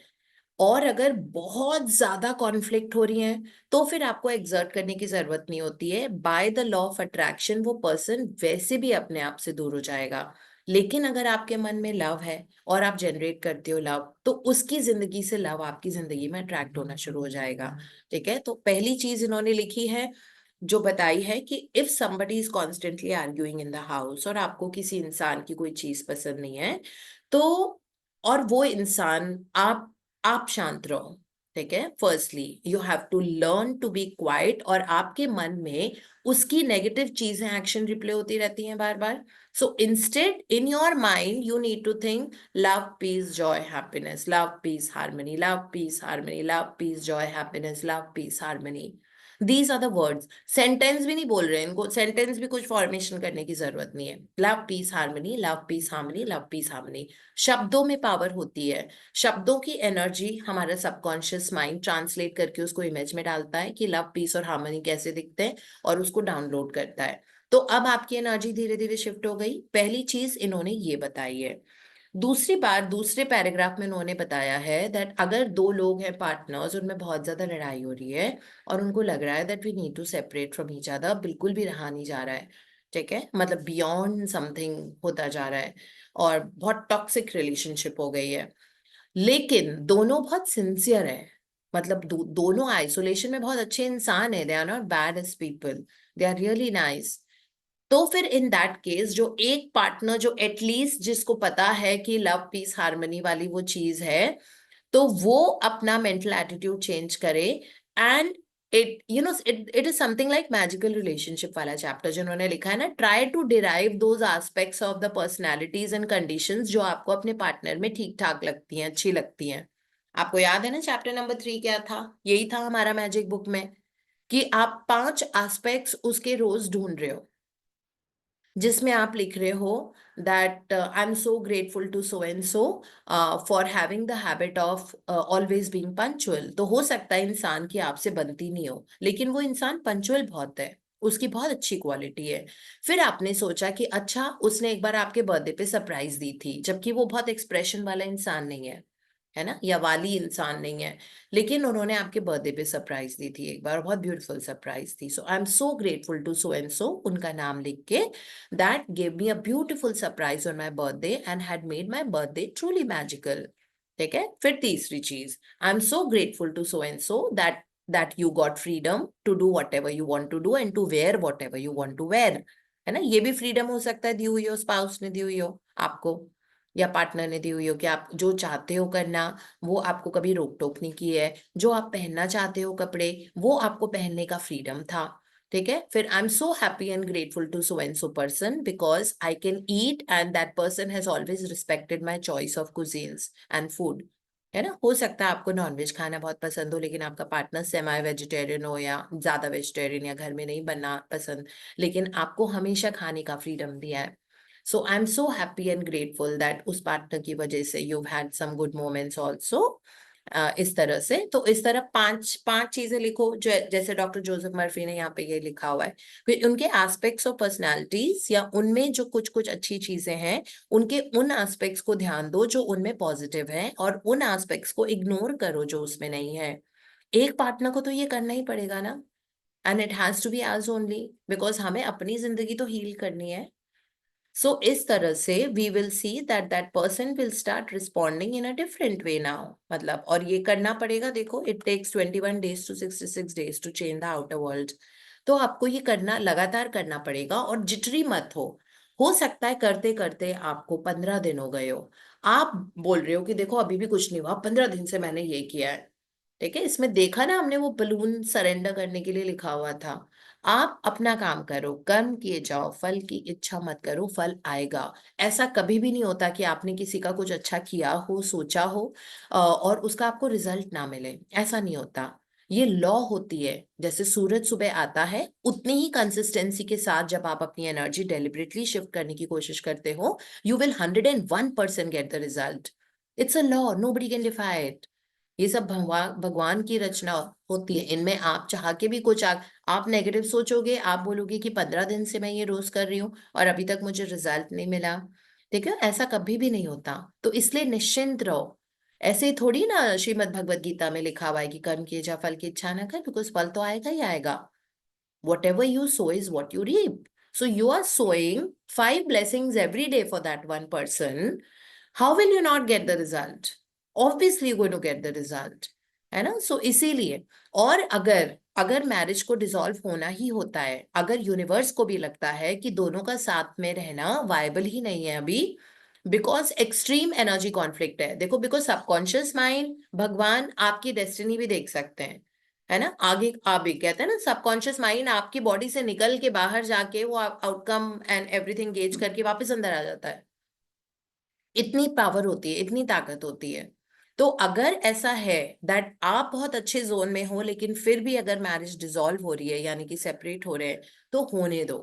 और अगर बहुत ज्यादा कॉन्फ्लिक्ट हो रही है तो फिर आपको एक्सर्ट करने की जरूरत नहीं होती है। By the law of attraction वो पर्सन वैसे भी अपने आप से दूर हो जाएगा। लेकिन अगर आपके मन में लव है और आप जनरेट करते हो लव, तो उसकी जिंदगी से लव आपकी जिंदगी में अट्रैक्ट होना शुरू हो जाएगा। ठीक है, तो पहली चीज इन्होंने लिखी है जो बताई है कि if somebody is constantly arguing in the house और आपको किसी इंसान की कोई चीज पसंद नहीं है, तो और वो इंसान आप शांत रहो। ठीक है, firstly you have to learn to be quiet, और आपके मन में उसकी नेगेटिव चीजें एक्शन रिप्ले होती रहती हैं बार बार। So instead in your mind you need to think love, peace, joy, happiness, love, peace, harmony, love, peace, harmony, love, peace, joy, happiness, love, peace, harmony. These are the words. Sentence भी नहीं बोल रहे हैं, इनको सेंटेंस भी कुछ फॉर्मेशन करने की जरूरत नहीं है। Love, peace, harmony, love, peace, harmony, love, peace, harmony. शब्दों में पावर होती है। शब्दों की एनर्जी हमारा सबकॉन्शियस माइंड ट्रांसलेट करके उसको इमेज में डालता है कि लव, पीस और हार्मनी कैसे दिखते हैं, और उसको डाउनलोड करता है। तो अब आपकी एनर्जी धीरे धीरे शिफ्ट हो गई। पहली चीज इन्होंने ये बताई है। दूसरी बात, दूसरे पैराग्राफ में उन्होंने बताया है दैट अगर दो लोग हैं पार्टनर्स, उनमें बहुत ज्यादा लड़ाई हो रही है और उनको लग रहा है that we need to separate from each other, बिल्कुल भी रहा नहीं जा रहा है। ठीक है, मतलब बियॉन्ड समथिंग होता जा रहा है और बहुत टॉक्सिक रिलेशनशिप हो गई है, लेकिन दोनों बहुत सिंसियर है। मतलब दोनों आइसोलेशन में बहुत अच्छे इंसान है, they are not bad as people, they are really nice. तो फिर इन दैट केस जो एक पार्टनर जो एटलीस्ट जिसको पता है कि लव, पीस, हार्मनी वाली वो चीज है, तो वो अपना मेंटल एटीट्यूड चेंज करे। And it is something like magical relationship वाला चैप्टर जिन्होंने लिखा है ना, try to derive those aspects of the personalities and conditions जो आपको अपने पार्टनर में ठीक ठाक लगती हैं, अच्छी लगती हैं। आपको याद है ना चैप्टर नंबर 3 क्या था? यही था हमारा मैजिक बुक में, कि आप 5 एस्पेक्ट्स उसके रोज ढूंढ रहे हो, जिसमें आप लिख रहे हो that I am so grateful to so and so for having the habit of always being punctual. तो हो सकता है इंसान की आपसे बनती नहीं हो, लेकिन वो इंसान पंक्चुअल बहुत है, उसकी बहुत अच्छी क्वालिटी है। फिर आपने सोचा कि अच्छा, उसने एक बार आपके बर्थडे पे सरप्राइज दी थी, जबकि वो बहुत एक्सप्रेशन वाला इंसान नहीं है ना, या वाली इंसान नहीं है, लेकिन उन्होंने आपके बर्थडे पे सरप्राइज दी थी एक बार, बहुत ब्यूटीफुल सरप्राइज थी। So I am so grateful to so and so, उनका नाम लिख के, that gave me a beautiful surprise on my birthday and had made my birthday truly magical। ठीक है, फिर तीसरी चीज, I am so grateful to so and so that you got freedom to do whatever you want to do and to wear whatever you want to wear। है ना, ये भी फ्रीडम हो सकता है दी हुई हो, स्पाउस ने दी हुई हो आपको, या पार्टनर ने दी हुई हो, कि आप जो चाहते हो करना वो आपको कभी रोक टोक नहीं की है। जो आप पहनना चाहते हो कपड़े, वो आपको पहनने का फ्रीडम था। ठीक है, फिर I am so happy and grateful to so and so person because I can eat and that person has always respected my choice of cuisines and food. है ना, हो सकता है आपको नॉनवेज खाना बहुत पसंद हो, लेकिन आपका पार्टनर सेमी वेजिटेरियन हो या ज्यादा वेजिटेरियन, या घर में नहीं बनना पसंद, लेकिन आपको हमेशा खाने का फ्रीडम दिया है। So I am so happy and grateful that उस पार्टनर की वजह से you had some good moments also. इस तरह से, तो इस तरह पांच चीजें लिखो, जो जैसे डॉक्टर जोसेफ मर्फी ने यहाँ पे ये लिखा हुआ है कि उनके एस्पेक्ट्स ऑफ पर्सनालिटीज, या उनमें जो कुछ कुछ अच्छी चीजें हैं, उनके उन एस्पेक्ट्स को ध्यान दो जो उनमें पॉजिटिव है, और उन एस्पेक्ट्स को इग्नोर करो जो उसमें नहीं है। एक पार्टनर को तो ये करना ही पड़ेगा ना, and it has to be as only, because हमें अपनी जिंदगी तो हील करनी है। सो इस तरह से we will see that that person will start responding in a different way now. मतलब, और ये करना पड़ेगा, देखो it takes 21 days to 66 days to change the outer world। तो आपको ये करना, लगातार करना पड़ेगा, और जिटरी मत हो सकता है करते करते आपको 15 दिन हो गए हो, आप बोल रहे हो कि देखो अभी भी कुछ नहीं हुआ, 15 दिन से मैंने ये किया है। ठीक है, इसमें देखा ना हमने, वो बलून सरेंडर करने के लिए लिखा हुआ था। आप अपना काम करो, कर्म किए जाओ, फल की इच्छा मत करो, फल आएगा। ऐसा कभी भी नहीं होता कि आपने किसी का कुछ अच्छा किया हो, सोचा हो, और उसका आपको रिजल्ट ना मिले, ऐसा नहीं होता। ये लॉ होती है, जैसे सूरज सुबह आता है, उतनी ही कंसिस्टेंसी के साथ जब आप अपनी एनर्जी डेलिबरेटली शिफ्ट करने की कोशिश करते हो, you will 101% get the result. It's a law, nobody can defy it. ये सब भगवान की रचना होती है, इनमें आप चाह के भी कुछ आप नेगेटिव सोचोगे, आप बोलोगे कि 15 दिन से मैं ये रोज कर रही हूँ और अभी तक मुझे रिजल्ट नहीं मिला। ठीक है, ऐसा कभी भी नहीं होता। तो इसलिए निश्चिंत रहो ऐसे ही थोड़ी ना श्रीमद् भगवत गीता में लिखा हुआ है कि कर्म किए जा फल की इच्छा ना कर, बिकॉज फल तो आएगा ही आएगा. Whatever you sow is what you reap. So you are sowing 5 blessings every day for that one person. How will you not get the result? Obviously you're going to get the result. है ना? So इसीलिए, और अगर अगर मैरिज को डिसॉल्व होना ही होता है, अगर यूनिवर्स को भी लगता है कि दोनों का साथ में रहना वायबल ही नहीं है अभी, बिकॉज एक्सट्रीम एनर्जी कॉन्फ्लिक्ट है. देखो, बिकॉज सबकॉन्शियस माइंड भगवान आपकी डेस्टिनी भी देख सकते हैं, है ना? आगे आप भी कहते हैं ना, सबकॉन्शियस माइंड आपकी बॉडी से निकल के बाहर जाके वो आउटकम एंड एवरीथिंग गेज करके वापस अंदर आ जाता है. इतनी पावर होती है, इतनी ताकत होती है. तो अगर ऐसा है दैट आप बहुत अच्छे जोन में हो, लेकिन फिर भी अगर मैरिज डिसॉल्व हो रही है, यानी कि सेपरेट हो रहे हैं, तो होने दो.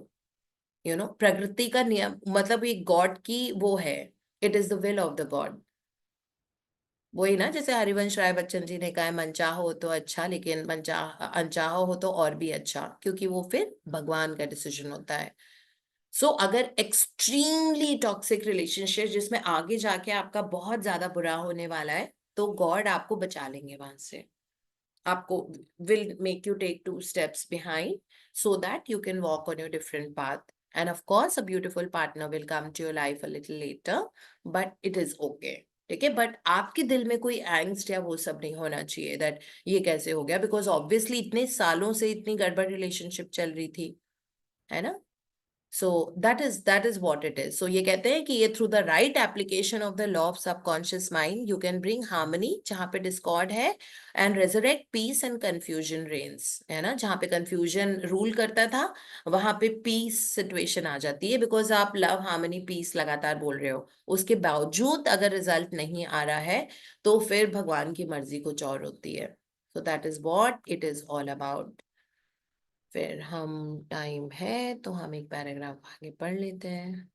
प्रकृति का नियम, मतलब ये गॉड की वो है, it is the will of the God. वही ना, जैसे हरिवंश राय बच्चन जी ने कहा है, मनचाह हो तो अच्छा, लेकिन अनचाह हो तो और भी अच्छा, क्योंकि वो फिर भगवान का डिसीजन होता है. सो अगर एक्सट्रीमली टॉक्सिक रिलेशनशिप जिसमें आगे जाके आपका बहुत ज्यादा बुरा होने वाला है, तो गॉड आपको बचा लेंगे वहां से. आपको will make you take 2 steps behind so that you can walk on your different path. And of course, a beautiful partner will come to your life a little later, but it is okay. ठीक है, बट आपके दिल में कोई एंग्स्ट या वो सब नहीं होना चाहिए दैट ये कैसे हो गया, बिकॉज ऑब्वियसली इतने सालों से इतनी गड़बड़ रिलेशनशिप चल रही थी, है ना? So that is what it is. So ये कहते हैं कि ये through the right application of the law of subconscious mind, you can bring harmony जहाँ पे discord है, and resurrect peace and confusion reigns. है ना? जहाँ पे confusion rule करता था, वहाँ पे peace situation आ जाती है, because आप love, harmony, peace लगातार बोल रहे हो. उसके बावजूद अगर result नहीं आ रहा है, तो फिर भगवान की मर्जी कुछ और होती है. So that is what it is all about. फिर हम टाइम है तो हम एक पैराग्राफ आगे पढ़ लेते हैं.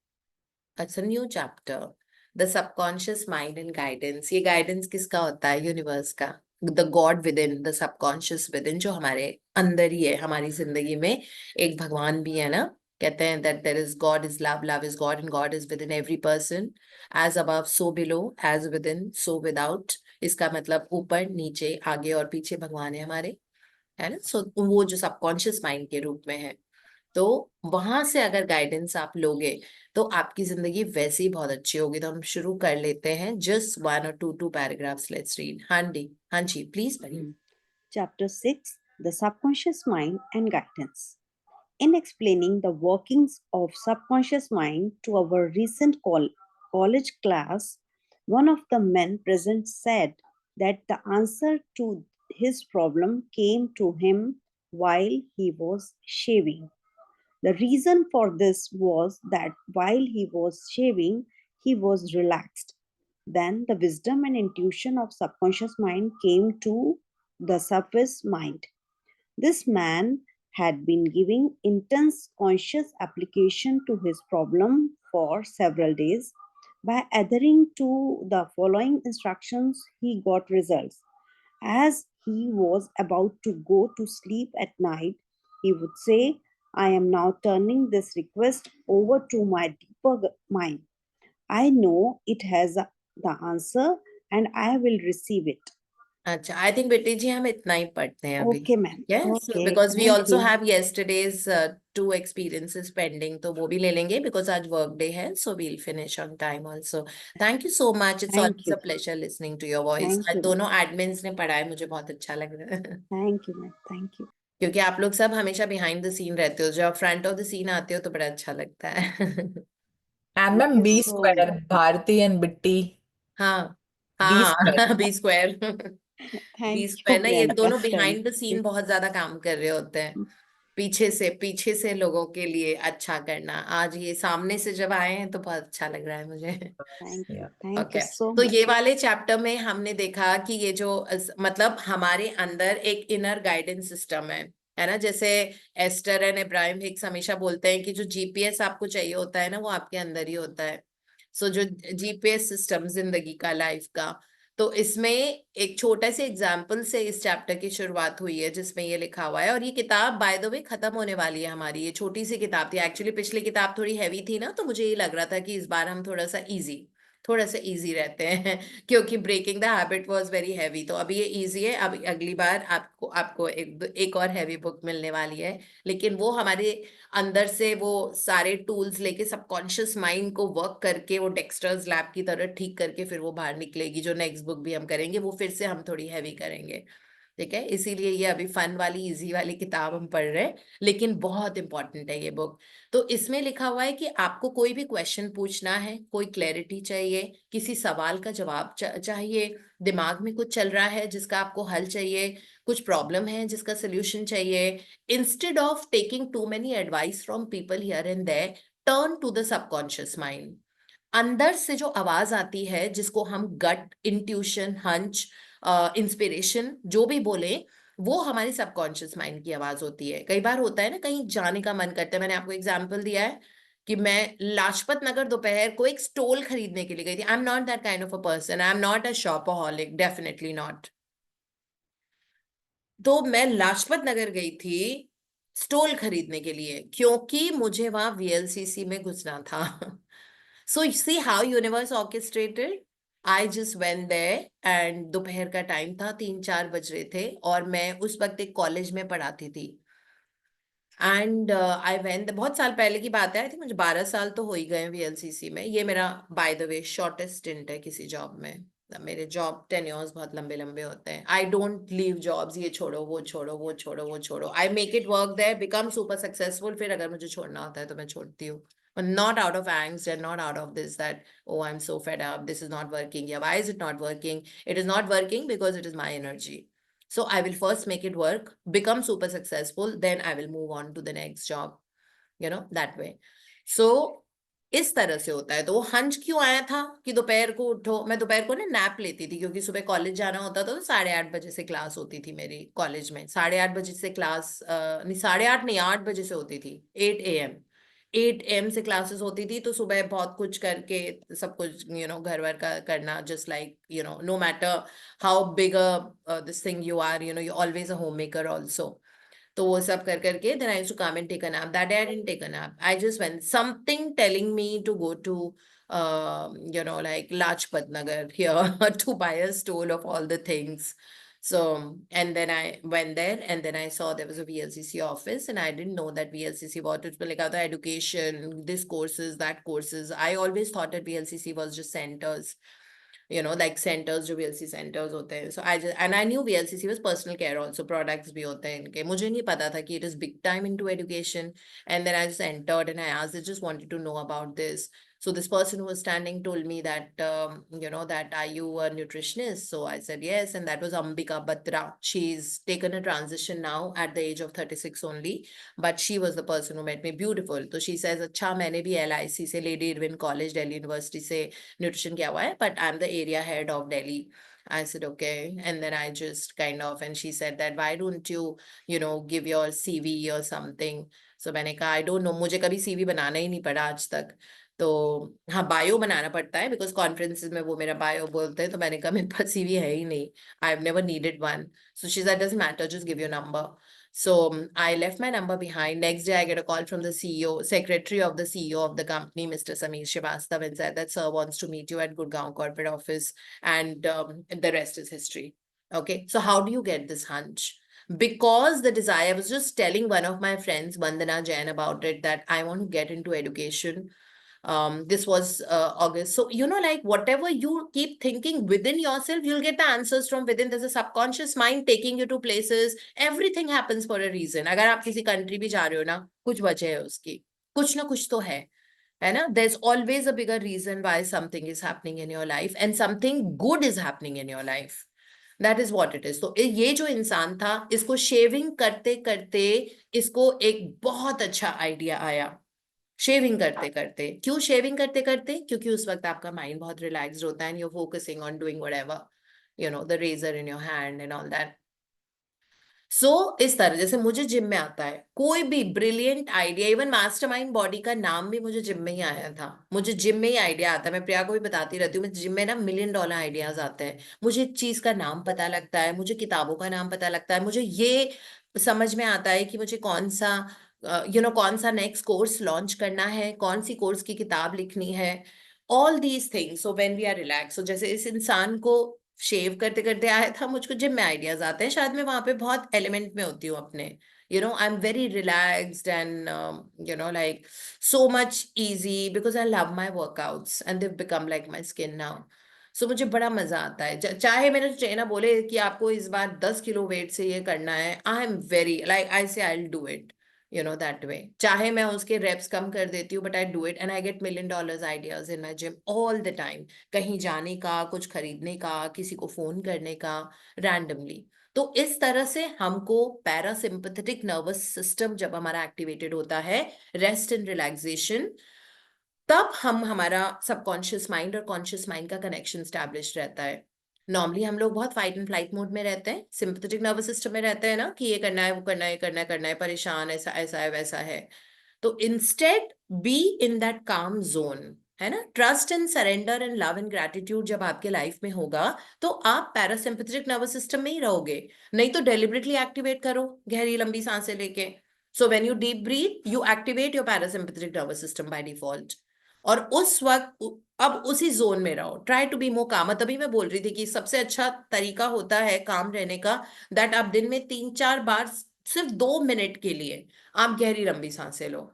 अच्छा, new chapter, the subconscious mind and guidance. ये गाइडेंस किसका होता है? यूनिवर्स का. The God with in, the subconscious with in, जो हमारे अंदर ही है. हमारी जिंदगी में एक भगवान भी है ना. कहते हैं that there is God is love, love is God, and God is within every person. As above so below, as within so without. इसका मतलब ऊपर नीचे आगे और पीछे भगवान है हमारे, है ना? सो वो जो सबकॉन्शियस माइंड के रूप में है, तो वहां से अगर गाइडेंस आप लोगे तो आपकी जिंदगी वैसे ही बहुत अच्छी होगी. तो हम शुरू कर लेते हैं. Just 1 or 2 paragraphs, let's read. हाँ जी प्लीज पढ़िए. Chapter 6, The Subconscious Mind and Guidance. In explaining the workings of subconscious mind to our recent college class, one of the men present said that the answer to his problem came to him while he was shaving. The reason for this was that while he was shaving, he was relaxed. Then the wisdom and intuition of subconscious mind came to the surface mind. This man had been giving intense conscious application to his problem for several days. By adhering to the following instructions, he got results. As he was about to go to sleep at night, he would say, I am now turning this request over to my deeper mind. I know it has the answer and I will receive it. अच्छा, आई थिंक बेटी जी हम इतना ही पढ़ते हैं अभी. Okay, ma'am. Yes, Okay, because we thank also you. have yesterday's 2 experiences pending, तो वो भी ले लेंगे because आज work day है, so we'll finish on time also. Thank you so much. It's Thank always you. a pleasure listening to your voice. Thank आज you. दोनों admins ने पढ़ा है, मुझे बहुत अच्छा लग रहा है. Thank you, ma'am. Thank you. क्योंकि आप लोग सब हमेशा behind the scene रहते हो, जब आप front of the scene आते हो तो बड़ा अच्छा लगता है. And Thank ma'am, you B so square, much. Bharti and Bitti. हाँ B square. हाँ B square. Thank B you, square ना, ये Priyanka. दोनों behind the Thank scene you. बहुत ज्यादा काम कर रहे होते हैं. पीछे से लोगों के लिए अच्छा करना. आज ये सामने से जब आए हैं तो बहुत अच्छा लग रहा है मुझे. Thank you. Yeah. Thank okay, you so तो much. ये वाले चैप्टर में हमने देखा कि ये जो मतलब हमारे अंदर एक इनर गाइडेंस सिस्टम है ना. जैसे एस्टर एंड इब्राहिम हिक्स हमेशा बोलते हैं कि जो जीपीएस आपको चाहिए होता है ना, वो आपके अंदर ही होता है. सो जो जीपीएस सिस्टम जिंदगी का, लाइफ का, तो इसमें एक छोटा से एग्जाम्पल से इस चैप्टर की शुरुआत हुई है जिसमें ये लिखा हुआ है. और ये किताब बाय द वे खत्म होने वाली है हमारी. ये छोटी सी किताब थी एक्चुअली. पिछली किताब थोड़ी हैवी थी ना, तो मुझे ये लग रहा था कि इस बार हम थोड़ा सा इजी, थोड़ा सा इजी रहते हैं क्योंकि breaking the habit was very heavy. तो अभी ये इजी है, अब अगली बार आपको आपको एक और हैवी बुक मिलने वाली है, लेकिन वो हमारे अंदर से वो सारे टूल्स लेके सबकॉन्शियस माइंड को वर्क करके वो डेक्स्टर्स लैब की तरह ठीक करके फिर वो बाहर निकलेगी। जो नेक्स्ट बुक भी हम करेंगे वो फिर से हम थोड़ी हैवी करेंगे, ठीक है। इसीलिए ये अभी फन वाली इजी वाली किताब हम पढ़ रहे हैं, लेकिन बहुत इंपॉर्टेंट है ये बुक। तो इसमें लिखा हुआ है कि आपको कोई भी क्वेश्चन पूछना है, कोई क्लैरिटी चाहिए, किसी सवाल का जवाब चाहिए, दिमाग में कुछ चल रहा है जिसका आपको हल चाहिए, कुछ प्रॉब्लम है जिसका सोल्यूशन चाहिए, instead of taking too many advice from people here and there, turn to the subconscious mind. अंदर से जो आवाज आती है जिसको हम गट इंट्यूशन, हंच, इंस्पिरेशन जो भी बोले, वो हमारी सबकॉन्शियस माइंड की आवाज होती है। कई बार होता है ना, कहीं जाने का मन करता है। मैंने आपको एग्जांपल दिया है कि मैं लाजपत नगर दोपहर को एक स्टोल खरीदने के लिए गई थी। I am not that kind of a person, I am not a shopaholic, definitely not. तो मैं लाजपत नगर गई थी स्टोल खरीदने के लिए क्योंकि मुझे वहां वीएलसीसी में घुसना था। So you see how universe orchestrated? I just went there and दोपहर का टाइम था, 3-4 बज रहे थे, और मैं उस वक्त एक कॉलेज में पढ़ाती थी। एंड आई वेंट, बहुत साल पहले की बात है, आई थिंक मुझे 12 साल तो हो ही गए वीएलसीसी में। ये मेरा by the way shortest stint है किसी जॉब में। मेरे जॉब टेन्योर्स बहुत लंबे लंबे होते हैं। आई डोंट लीव जॉब्स, ये छोड़ो वो छोड़ो वो छोड़ो वो छोड़ो, I make it work there, become super successful, फिर अगर मुझे छोड़ना होता है तो मैं छोड़ती हूँ। But not out of angst and not out of this that, oh, I'm so fed up, this is not working. Yeah, why is it not working? It is not working because it is my energy. So I will first make it work, become super successful, then I will move on to the next job, that way. So इस तरह से होता है। तो वो हंच क्यों आया था कि दोपहर को उठो। मैं दोपहर को ना नैप लेती थी क्योंकि सुबह कॉलेज जाना होता था, तो 8:30 बजे से क्लास होती थी मेरी कॉलेज में। 8:30 बजे से क्लास नहीं, 8:30 नहीं, 8 बजे से होती थी। 8 AM से क्लासेस होती थी। तो सुबह बहुत कुछ करके सब कुछ घर वर का करना, just like no matter how big this thing you are, you always a home maker also. तो वो सब कर करके then I used to come and take a nap. That day I didn't take a nap. I just went, something telling me to go to like Lajpat Nagar here to buy a stole of all the things. So, and then I went there and then I saw there was a VLCC office, and I didn't know that VLCC what it was like, other education, this courses, that courses. I always thought that VLCC was just centers, like centers, जो VLC centers होते हैं. So I just, and I knew VLCC was personal care also, products भी होते हैं इनके. मुझे नहीं पता था कि it is big time into education. And then I just entered and I asked, I just wanted to know about this. So this person who was standing told me that, that are you a nutritionist? So I said yes, and that was Ambika Batra. She's taken a transition now at the age of 36 only, but she was the person who made me beautiful. So she says, अच्छा मैंने भी LIC से, Lady Irwin College, Delhi University से nutrition किया हुआ है, but I'm the area head of Delhi. I said okay, and then I just kind of, and she said that why don't you give your CV or something. So मैंने कहा I don't know, मुझे कभी CV बनाना ही नहीं पड़ा आज तक। तो हाँ, बायो बनाना पड़ता है बिकॉज कॉन्फ्रेंसेस में वो मेरा बायो बोलते हैं। तो मैंने कहा मेरे पास CV है ही नहीं, I have never needed one. So she said doesn't matter, just give your number. So I left my number behind. Next day, I get a call from the secretary of the CEO of the company, Mr. Sameer Srivastav, and said that sir wants to meet you at Gurgaon corporate office, and the rest is history. Okay, so how do you get this hunch? Because the desire, I was just telling one of my friends, Vandana Jain, about it, that I want to get into education. This was August. So, like whatever you keep thinking within yourself, you'll get the answers from within. There's a subconscious mind taking you to places. Everything happens for a reason. अगर आप किसी country भी जा रहे हो ना, कुछ वजह है उसकी, कुछ ना कुछ तो है ना? There's always a bigger reason why something is happening in your life, and something good is happening in your life. That is what it is. तो ये जो इंसान था, इसको शेविंग करते करते इसको एक बहुत अच्छा आइडिया आया। शेविंग करते करते, क्यों शेविंग करते करते? क्योंकि उस वक्त आपका माइंड बहुत रिलैक्स्ड होता है, and you focusing on doing whatever, the razor in your hand and all that. So इस तरह, जैसे मुझे जिम में आता है कोई भी brilliant idea, even mastermind body का नाम भी मुझे जिम में ही आया था। मुझे जिम में ही आइडिया आता है, मैं प्रिया को भी बताती रहती हूँ, मुझे जिम में ना $1 million आइडियाज आते हैं। मुझे एक चीज का नाम पता लगता है, मुझे किताबों का नाम पता लगता है, मुझे ये समझ में आता है कि मुझे कौन सा नेक्स्ट कोर्स लॉन्च करना है, कौन सी कोर्स की किताब लिखनी है। All these things. So when we are relax, so जैसे इस इंसान को शेव करते करते आया था, मुझको जिम में आइडियाज आते हैं, शायद मैं वहां पे बहुत एलिमेंट में होती हूँ अपने. I am very relaxed and like so much easy because I love my workouts and they've become like my skin now. So मुझे बड़ा मजा आता है. चाहे मेरे ट्रेनर बोले कि आपको इस बार 10 किलो वेट से ये करना है, I am very like I say I do it that way. चाहे मैं उसके reps कम कर देती हूँ, but I do it and I get $1 million ideas in my gym all the time. कहीं जाने का, कुछ खरीदने का, किसी को फोन करने का, randomly. तो इस तरह से हमको पैरासिम्पथेटिक नर्वस सिस्टम जब हमारा एक्टिवेटेड होता है, रेस्ट एंड रिलैक्सेशन, तब हमारा सबकॉन्शियस माइंड और कॉन्शियस माइंड का कनेक्शन स्टैब्लिश रहता है. नॉर्मली हम लोग बहुत फाइट एंड फ्लाइट मोड में रहते हैं, सिंपैथेटिक नर्वस सिस्टम में रहते हैं ना, कि ये करना है, वो करना है, ये करना है, करना है, परेशान, ऐसा ऐसा है, वैसा है. तो इंस्टेड बी इन दैट काम जोन, है ना. Trust and surrender and love and gratitude जब आपके लाइफ में होगा, तो आप पैरासिम्पैथेटिक नर्वस सिस्टम में ही रहोगे. नहीं तो डेलिबरेटली एक्टिवेट करो गहरी लंबी सांसें लेके. So when you deep breath, you activate your parasympathetic nervous system by default. और उस वक्त अब उसी जोन में रहो. ट्राई टू बी मोर काम. तभी मैं बोल रही थी कि सबसे अच्छा तरीका होता है काम रहने का, दैट आप दिन में 3-4 बार सिर्फ 2 मिनट के लिए आप गहरी लंबी सांसें लो.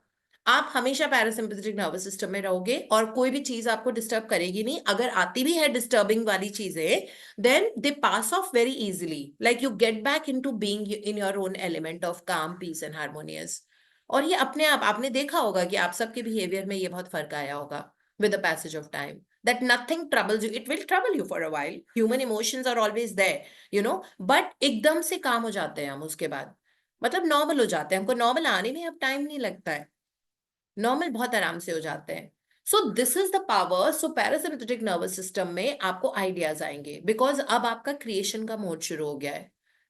आप हमेशा पैरासिम्पैथेटिक नर्वस सिस्टम में रहोगे और कोई भी चीज आपको डिस्टर्ब करेगी नहीं. अगर आती भी है डिस्टर्बिंग वाली चीजें, then they pass off very easily, like you get back into being in your own element of calm, peace and harmonious. और ये अपने आप आपने देखा होगा कि आप सबके बिहेवियर में ये बहुत फर्क आया होगा with the passage of time, that nothing troubles you. It will trouble you for a while. Human emotions are always there, but एकदम से काम हो जाते हैं हम उसके बाद. मतलब नॉर्मल हो जाते हैं. हमको नॉर्मल आने में अब टाइम नहीं लगता है. नॉर्मल बहुत आराम से हो जाते हैं. सो this is the power. So parasympathetic nervous system में आपको आइडियाज आएंगे, बिकॉज अब आपका क्रिएशन का मोड शुरू हो गया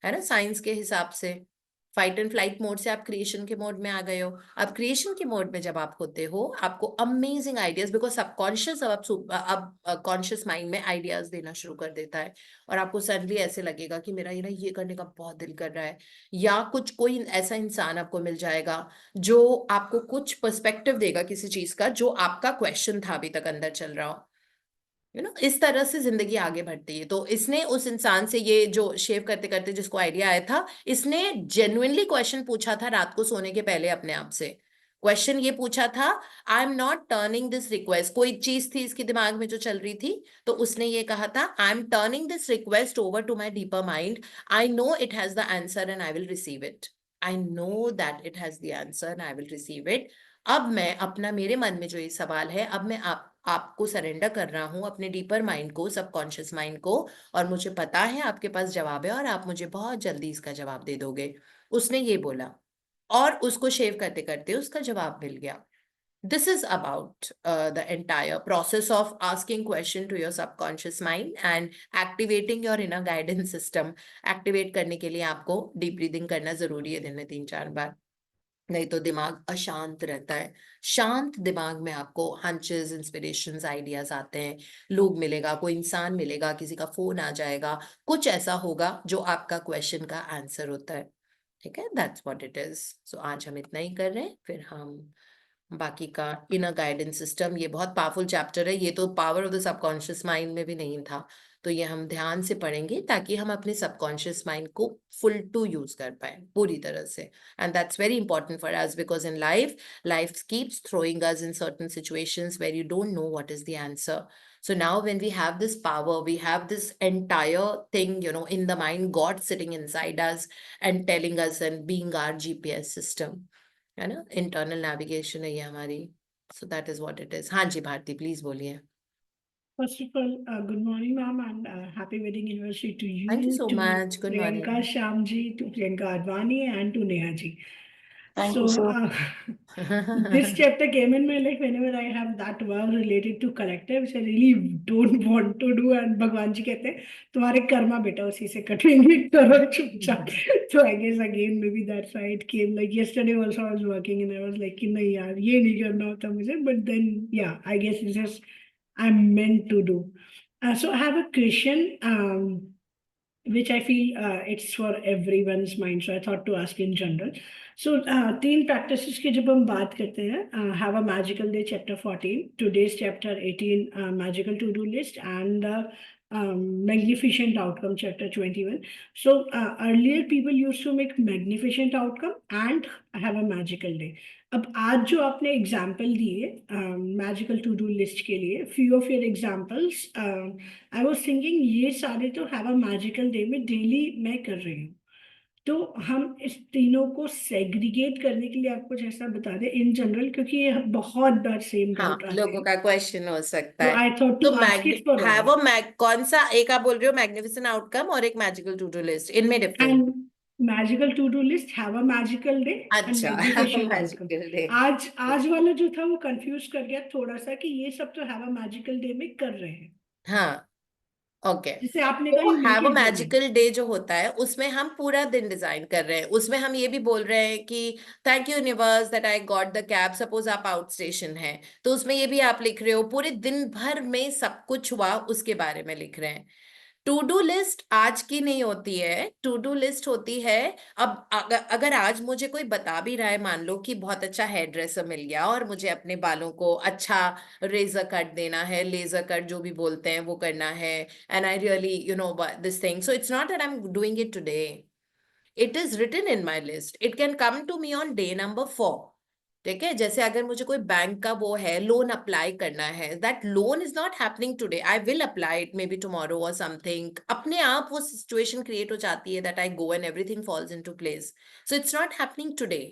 है ना. साइंस के हिसाब से फाइट एंड फ्लाइट मोड से आप क्रिएशन के मोड में आ गए हो. अब क्रिएशन के मोड में जब आप होते हो, आपको अमेजिंग आइडियाज, बिकॉज सबकॉन्शियस अब कॉन्शियस माइंड में आइडियाज देना शुरू कर देता है. और आपको सडनली ऐसे लगेगा कि मेरा ये करने का बहुत दिल कर रहा है, या कोई ऐसा इंसान आपको मिल जाएगा जो आपको कुछ पर्सपेक्टिव देगा किसी चीज का, जो आपका क्वेश्चन था अभी तक अंदर चल रहा हो. इस तरह से जिंदगी आगे बढ़ती है. तो इसने उस इंसान से, ये जो शेव करते करते जिसको आइडिया आया था, इसने जेन्युइनली क्वेश्चन पूछा था रात को सोने के पहले अपने आप से. क्वेश्चन ये पूछा था, I am not turning this request. कोई चीज थी इसके दिमाग में जो चल रही थी, तो उसने ये कहा था, I am turning this request over to my deeper mind. I know it has the answer and I will receive it. I know that it has the answer and I will receive it. अब मैं अपना, मेरे मन में जो ये सवाल है, अब मैं आपको सरेंडर कर रहा हूं, अपने डीपर माइंड को, सबकॉन्शियस माइंड को, और मुझे पता है आपके पास जवाब है और आप मुझे बहुत जल्दी इसका जवाब दे दोगे. उसने ये बोला और उसको शेव करते करते उसका जवाब मिल गया. This is about the entire process of asking question to your subconscious mind and activating your inner guidance system. Activate करने के लिए आपको deep breathing करना जरूरी है दिन में 3-4 बार. नहीं तो दिमाग अशांत रहता है. शांत दिमाग में आपको हंचेस, इंस्पिरेशंस, आइडियाज आते हैं. लोग मिलेगा, कोई इंसान मिलेगा, किसी का फोन आ जाएगा, कुछ ऐसा होगा जो आपका क्वेश्चन का आंसर होता है. ठीक है, दैट्स व्हाट इट इज. सो आज हम इतना ही कर रहे हैं, फिर हम बाकी का इनर गाइडेंस सिस्टम, ये बहुत पावरफुल चैप्टर है. ये तो power of the subconscious mind में भी नहीं था, तो ये हम ध्यान से पढ़ेंगे ताकि हम अपने सबकॉन्शियस माइंड को फुल टू यूज कर पाए पूरी तरह से. And that's very important for us, because in life keeps throwing us in certain situations where you don't know what is the answer. So now when we have this power, we have this entire thing, in the mind, God sitting inside us and telling us and being our GPS system. है ना, इंटरनल नेविगेशन है ये हमारी. सो that is what it is. हाँ जी भारती, प्लीज बोलिए. First of all, good morning, ma'am, and happy wedding anniversary to you, Thank you so to much. Good morning. Priyanka Shyamji, to Priyanka Advani, and to Neha ji. Thank So, you so this chapter came in my life whenever I have that verb related to collective, which I really don't want to do, and भगवान जी कहते हैं तुम्हारे कर्मा बेटा उसी से कटेंगे, करो चुपचाप. So I guess again maybe that's why it came. Like yesterday also I was working and I was like कि नहीं यार ये नहीं करना होता मुझे, but then yeah, I guess it's just I'm meant to do. So I have a question. which I feel it's for everyone's mind. So I thought to ask in general. So 3 practices की जब हम बात करते हैं, have a magical day chapter 14, today's chapter 18, magical to-do list, and magnificent outcome chapter 21. So earlier people used to make magnificent outcome and have a magical day. अब आज जो आपने एग्जाम्पल दिए मैजिकल टू डू लिस्ट के लिए, few of your examples, I was thinking ये सारे तो हैव अ मैजिकल डे में डेली मैं कर रही हूँ, तो हम इस तीनों को सेग्रीगेट करने के लिए आप कुछ ऐसा बता दें इन जनरल, क्योंकि ये बहुत बार सेम हाँ, डाउट आते लोगों हैं. का क्वेश्चन हो सकता तो है. आई थॉट तो टू आस्क इट फॉर है वो कौन सा एक आप बोल रहे हो, मैग्निफिसेंट आउटकम और एक मैजिकल टू डू लिस्ट, इनमें difference? And magical to do list, have a magical day and अच्छा, मैग्निफिसेंट आउटकम. Magical day. आज वाला जो था वो कंफ्यूज कर गया थोड़ा सा कि ये सब तो हैव अ मैजिकल डे में कर रहे हैं, हाँ, ओके. जिसे आपने कहा तो you make have a it daily. Magical day जो होता है उसमें हम पूरा दिन डिजाइन कर रहे हैं. उसमें हम ये भी बोल रहे हैं कि thank you universe that I got the cab. Suppose आप आउट स्टेशन है तो उसमें ये भी आप लिख रहे हो पूरे दिन भर में सब कुछ हुआ उसके बारे में लिख रहे हैं. टू डू लिस्ट आज की नहीं होती है. टू डू लिस्ट होती है अब अगर आज मुझे कोई बता भी रहा है, मान लो कि बहुत अच्छा हेयर ड्रेसर मिल गया और मुझे अपने बालों को अच्छा रेजर कट देना है, लेजर कट जो भी बोलते हैं वो करना है, and I really this thing. So it's not that I am doing it today. It is written in my list. It can come to me on day number 4. ठीक है, जैसे अगर मुझे कोई बैंक का वो है, लोन अप्लाई करना है, that loan is not happening today. I will apply it may be tomorrow और समथिंग. अपने आप वो सिचुएशन क्रिएट हो जाती है that I go and everything falls into place. So it's not happening today.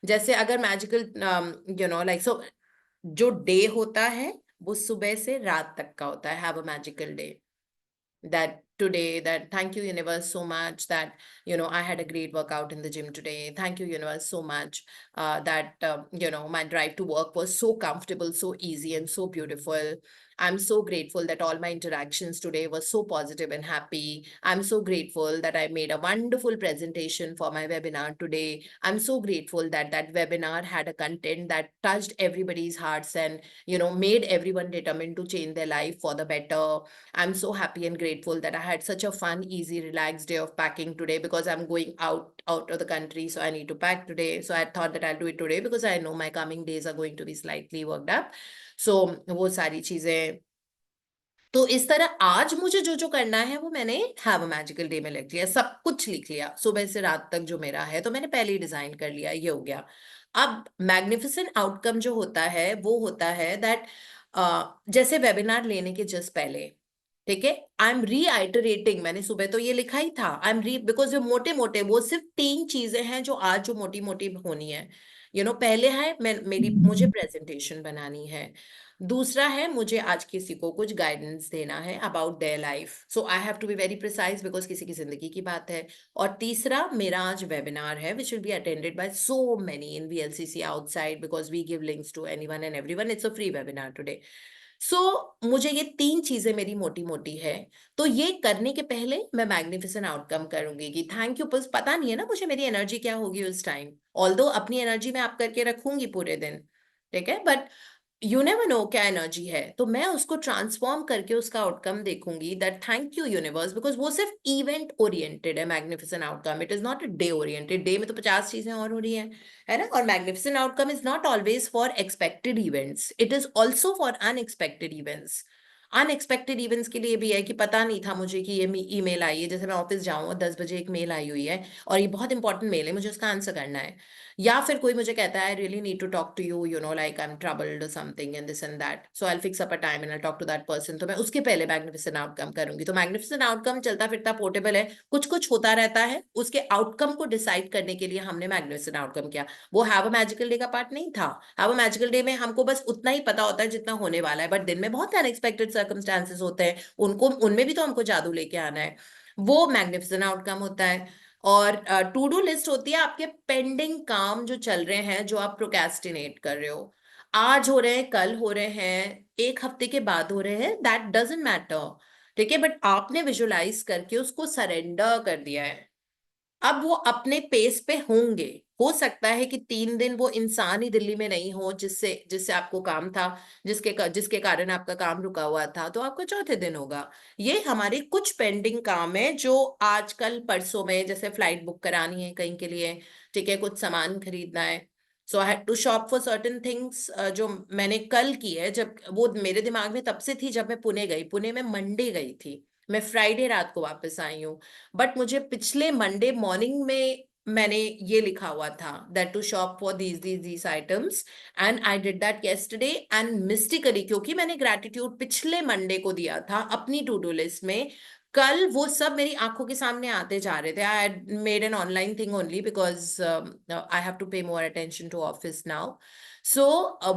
जैसे अगर मैजिकल लाइक सो जो डे होता है वो सुबह से रात तक का होता है. Have a magical day. That today, that thank you universe so much that I had a great workout in the gym today. Thank you universe so much that my drive to work was so comfortable, so easy and so beautiful. I'm so grateful that all my interactions today were so positive and happy. I'm so grateful that I made a wonderful presentation for my webinar today. I'm so grateful that that webinar had a content that touched everybody's hearts and made everyone determined to change their life for the better. I'm so happy and grateful that I had such a fun, easy, relaxed day of packing today because I'm going out of the country. So I need to pack today. So I thought that I'll do it today because I know my coming days are going to be slightly worked up. So वो सारी चीजें. तो इस तरह आज मुझे जो जो करना है वो मैंने हैव अ मैजिकल डे में लिख लिया. सब कुछ लिख लिया सुबह से रात तक जो मेरा है, तो मैंने पहले ही डिजाइन कर लिया. ये हो गया. अब मैग्निफिसेंट आउटकम जो होता है वो होता है दैट जैसे वेबिनार लेने के जस्ट पहले, ठीक है, आई एम रीआइटरेटिंग. मैंने सुबह तो ये लिखा ही था, आई एम बिकॉज जो मोटे मोटे वो सिर्फ 3 चीजें हैं जो आज जो मोटी मोटी होनी है. पहले है मुझे प्रेजेंटेशन बनानी है. दूसरा है मुझे आज किसी को कुछ गाइडेंस देना है about their life. So I have to be very precise because किसी की जिंदगी की बात है. और तीसरा मेरा आज वेबिनार है which will be attended by so many in VLCC outside because we give links to anyone and everyone. It's a free webinar today. So मुझे ये 3 चीजें मेरी मोटी मोटी है. तो ये करने के पहले मैं मैग्निफिसेंट आउटकम करूंगी कि थैंक यू. पता नहीं है ना मुझे मेरी एनर्जी क्या होगी उस टाइम. ऑल्दो अपनी एनर्जी मैं आप करके रखूंगी पूरे दिन, ठीक है, बट यू नेवर नो क्या एनर्जी है. तो मैं उसको ट्रांसफॉर्म करके उसका आउटकम देखूंगी that thank you universe, because वो सिर्फ इवेंट ओरिएंटेड है magnificent outcome. It is not a day oriented. Day में तो 50 चीजें और हो रही हैं, है ना. और magnificent outcome is not always for expected events, it is also for unexpected events. Unexpected events के लिए भी है कि पता नहीं था मुझे कि ये ईमेल आई है. जैसे मैं ऑफिस जाऊँ और 10 बजे एक मेल आई हुई है और ये बहुत इंपॉर्टेंट मेल है, मुझे उसका आंसर करना है. या फिर कोई मुझे कहता है I really need to talk to you like I am troubled और something and this and that. So I fix up a time and I talk to that person. तो मैं उसके पहले मैग्निफिसेंट आउटकम करूंगी. तो मैग्निफिसेंट आउटकम चलता फिरता पोर्टेबल है, कुछ कुछ होता रहता है. उसके आउटकम को डिसाइड करने के लिए हमने मैग्निफिसेंट आउटकम किया. वो हैव अ मैजिकल डे का पार्ट नहीं था. हैव अ मैजिकल डे में हमको बस उतना ही पता होता है जितना होने वाला है, बट दिन में बहुत अनएक्सपेक्टेड सर्कमस्टांसेस होते हैं, उनमें भी तो हमको जादू लेके आना है. वो मैग्निफिसेंट आउटकम होता है. और टू डू लिस्ट होती है आपके पेंडिंग काम जो चल रहे हैं, जो आप प्रोक्रेस्टिनेट कर रहे हो. आज हो रहे हैं, कल हो रहे हैं, 1 हफ्ते के बाद हो रहे हैं, दैट डजंट मैटर, ठीक है, बट आपने विजुलाइज करके उसको सरेंडर कर दिया है. अब वो अपने पेस पे होंगे। हो सकता है कि 3 दिन वो इंसान ही दिल्ली में नहीं हो जिससे जिससे आपको काम था, जिसके कारण आपका काम रुका हुआ था, तो आपका चौथे दिन होगा। ये हमारे कुछ पेंडिंग काम है जो आजकल परसों में, जैसे फ्लाइट बुक करानी है कहीं के लिए, ठीक है, कुछ सामान खरीदना है, so I had to shop for certain things, जो मैंने कल की है। जब वो मेरे दिमाग में तब से थी जब मैं पुणे गई, पुणे में मंडे गई थी, मैं फ्राइडे रात को वापस आई हूँ। बट मुझे पिछले मंडे मॉर्निंग में मैंने ये लिखा हुआ था that to shop for these items, and I did that yesterday, and mystically क्योंकि मैंने ग्रैटिट्यूड पिछले मंडे को दिया था अपनी टू डू लिस्ट में, कल वो सब मेरी आंखों के सामने आते जा रहे थे। I had made an online thing only because I have to pay more attention to office now. So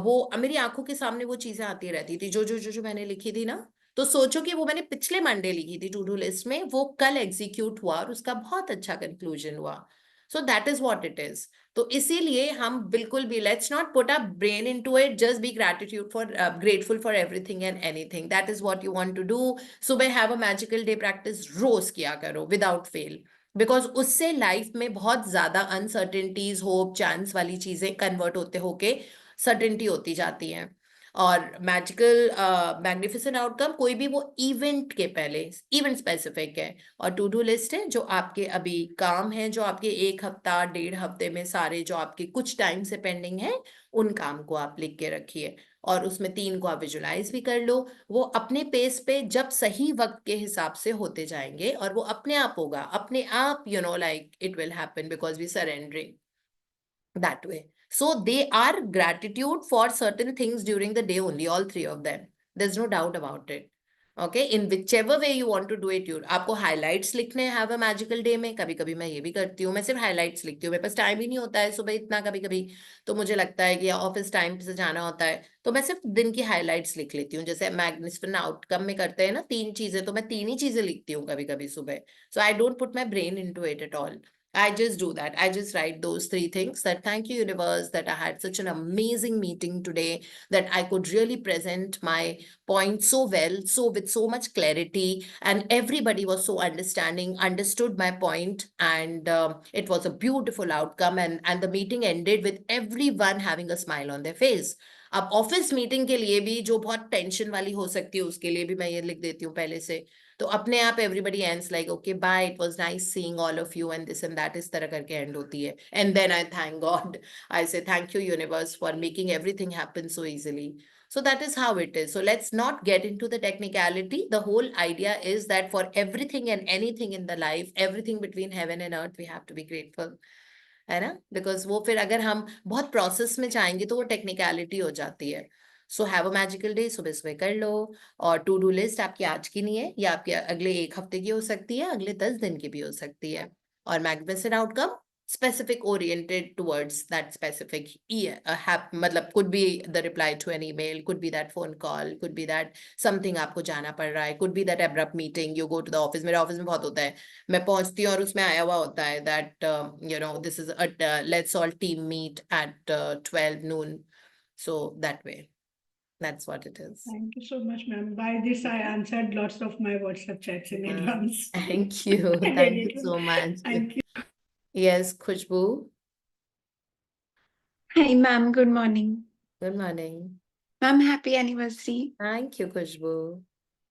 वो मेरी आंखों के सामने वो चीजें आती रहती थी जो मैंने लिखी थी ना। तो सोचो कि वो मैंने पिछले मंडे लिखी थी टू डू लिस्ट में, वो कल एग्जीक्यूट हुआ और उसका बहुत अच्छा कंक्लूजन हुआ। So that is what it is. तो इसीलिए हम बिल्कुल भी let's not put a brain into it, just be grateful for everything and anything. That is what you want to do. सुबह have a magical day practice रोज किया करो विदाउट फेल, बिकॉज उससे लाइफ में बहुत ज्यादा अनसर्टेनिटीज, होप, चांस वाली चीजें कन्वर्ट होके सर्टेनिटी होती जाती हैं। और मैजिकल मैग्निफिसेंट आउटकम कोई भी वो इवेंट के पहले इवेंट स्पेसिफिक है, और टू डू लिस्ट है जो आपके अभी काम है, जो आपके 1 हफ्ता 1.5 हफ्ते में सारे जो आपके कुछ टाइम से पेंडिंग है, उन काम को आप लिख के रखिए। और उसमें 3 को आप विजुलाइज भी कर लो। वो अपने पेस पे जब सही वक्त के हिसाब से होते जाएंगे और वो अपने आप होगा, अपने आप, you know, like it will happen because we surrendering that way. So they are gratitude for certain things during the day only, all 3 of them. There's no doubt about it. Okay, in whichever way you want to do it, you आपको highlights लिखने हैं have a magical day में। कभी कभी मैं ये भी करती हूँ, मैं सिर्फ highlights लिखती हूँ, मेरे पास टाइम ही नहीं होता है सुबह इतना, कभी कभी तो मुझे लगता है कि ऑफिस टाइम से जाना होता है, तो मैं सिर्फ दिन की हाईलाइट्स लिख लेती हूँ। जैसे मैग्निफिसेंट आउटकम में करते हैं ना 3 चीजें, तो मैं 3 ही चीजें लिखती हूँ कभी कभी सुबह। So I don't put my brain into it at all. I just do that. I just write those 3 things, that thank you universe that I had such an amazing meeting today, that I could really present my point so well, so with so much clarity, and everybody was so understanding, understood my point, and it was a beautiful outcome, and the meeting ended with everyone having a smile on their face. अब ऑफिस मीटिंग के लिए भी जो बहुत टेंशन वाली हो सकती है उसके लिए भी मैं ये लिख देती हूँ पहले से, तो अपने आप everybody ends like okay bye, it was nice seeing all of you and this and that, इस तरह करके एंड होती है। And then I thank God, I say thank you universe for making everything happen so easily. So that is how it is. So let's not get into the technicality. The whole idea is that for everything and anything in the life, everything between heaven and earth, we have to be grateful. है ना? Because वो फिर अगर हम बहुत प्रोसेस में जाएंगे तो वो टेक्निकलिटी हो जाती है. So have a magical day, सुबह सुबह कर लो। और टू डू लिस्ट आपकी आज की नहीं है, या आपके अगले 1 हफ्ते की हो सकती है, अगले 10 दिन की भी हो सकती है। और magnificent outcome specific oriented towards that specific मतलब could be the reply to an email, could be that phone call, could be that something आपको जाना पड़ रहा है, could be that abrupt meeting, you go to the office. मेरे ऑफिस में बहुत होता है, मैं पहुंचती हूँ और उसमें आया हुआ होता है that you know this is let's all team meet at 12 noon. So that way, that's what it is. Thank you so much, ma'am. By this, I answered lots of my WhatsApp chats in advance. Thank you. I Thank did you it. so much. Thank you. Yes, Khushbu. Hi, ma'am. Good morning. Good morning. Ma'am, happy anniversary. Thank you, Khushbu.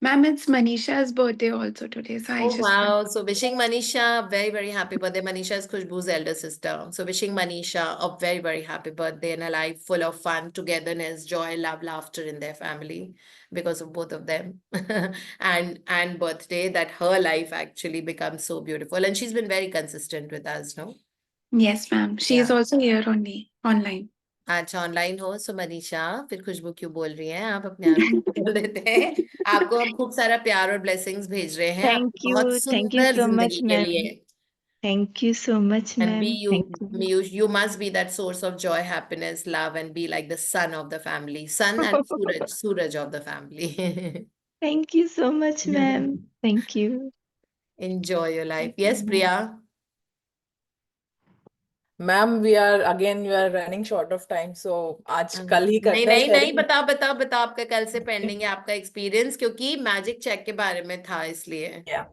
Ma'am, it's Manisha's birthday also today. So I Oh, just wow. So wishing Manisha very, very happy birthday. Manisha is Khushbu's elder sister. So wishing Manisha a very, very happy birthday and a life full of fun, togetherness, joy, love, laughter in their family because of both of them. and birthday, that her life actually becomes so beautiful. And she's been very consistent with us, no? Yes, ma'am. She is also here only online. अच्छा, ऑनलाइन हो। सो मनीषा, फिर खुशबू क्यों बोल रही हैं? आप अपने आप को बोल देते हैं। आपको हम खूब सारा प्यार और ब्लेसिंग्स भेज रहे हैं Thank आपकी बहुत you. Thank you सुंदर so much, जिंदगी के ma'am. लिए। Thank you so much, And be ma'am. Thank you. you must be that source of joy, happiness, love, and be like the sun of the family, sun and Suraj of the family. Thank you so much, ma'am. Thank you. Enjoy your life. Yes, Priya. Ma'am we are running short of time, so आज कल ही नहीं करते हैं नहीं नहीं, sharing. बताओ आपका कल से पेंडिंग है आपका एक्सपीरियंस, क्योंकि मैजिक चेक के बारे में था इसलिए। Yeah.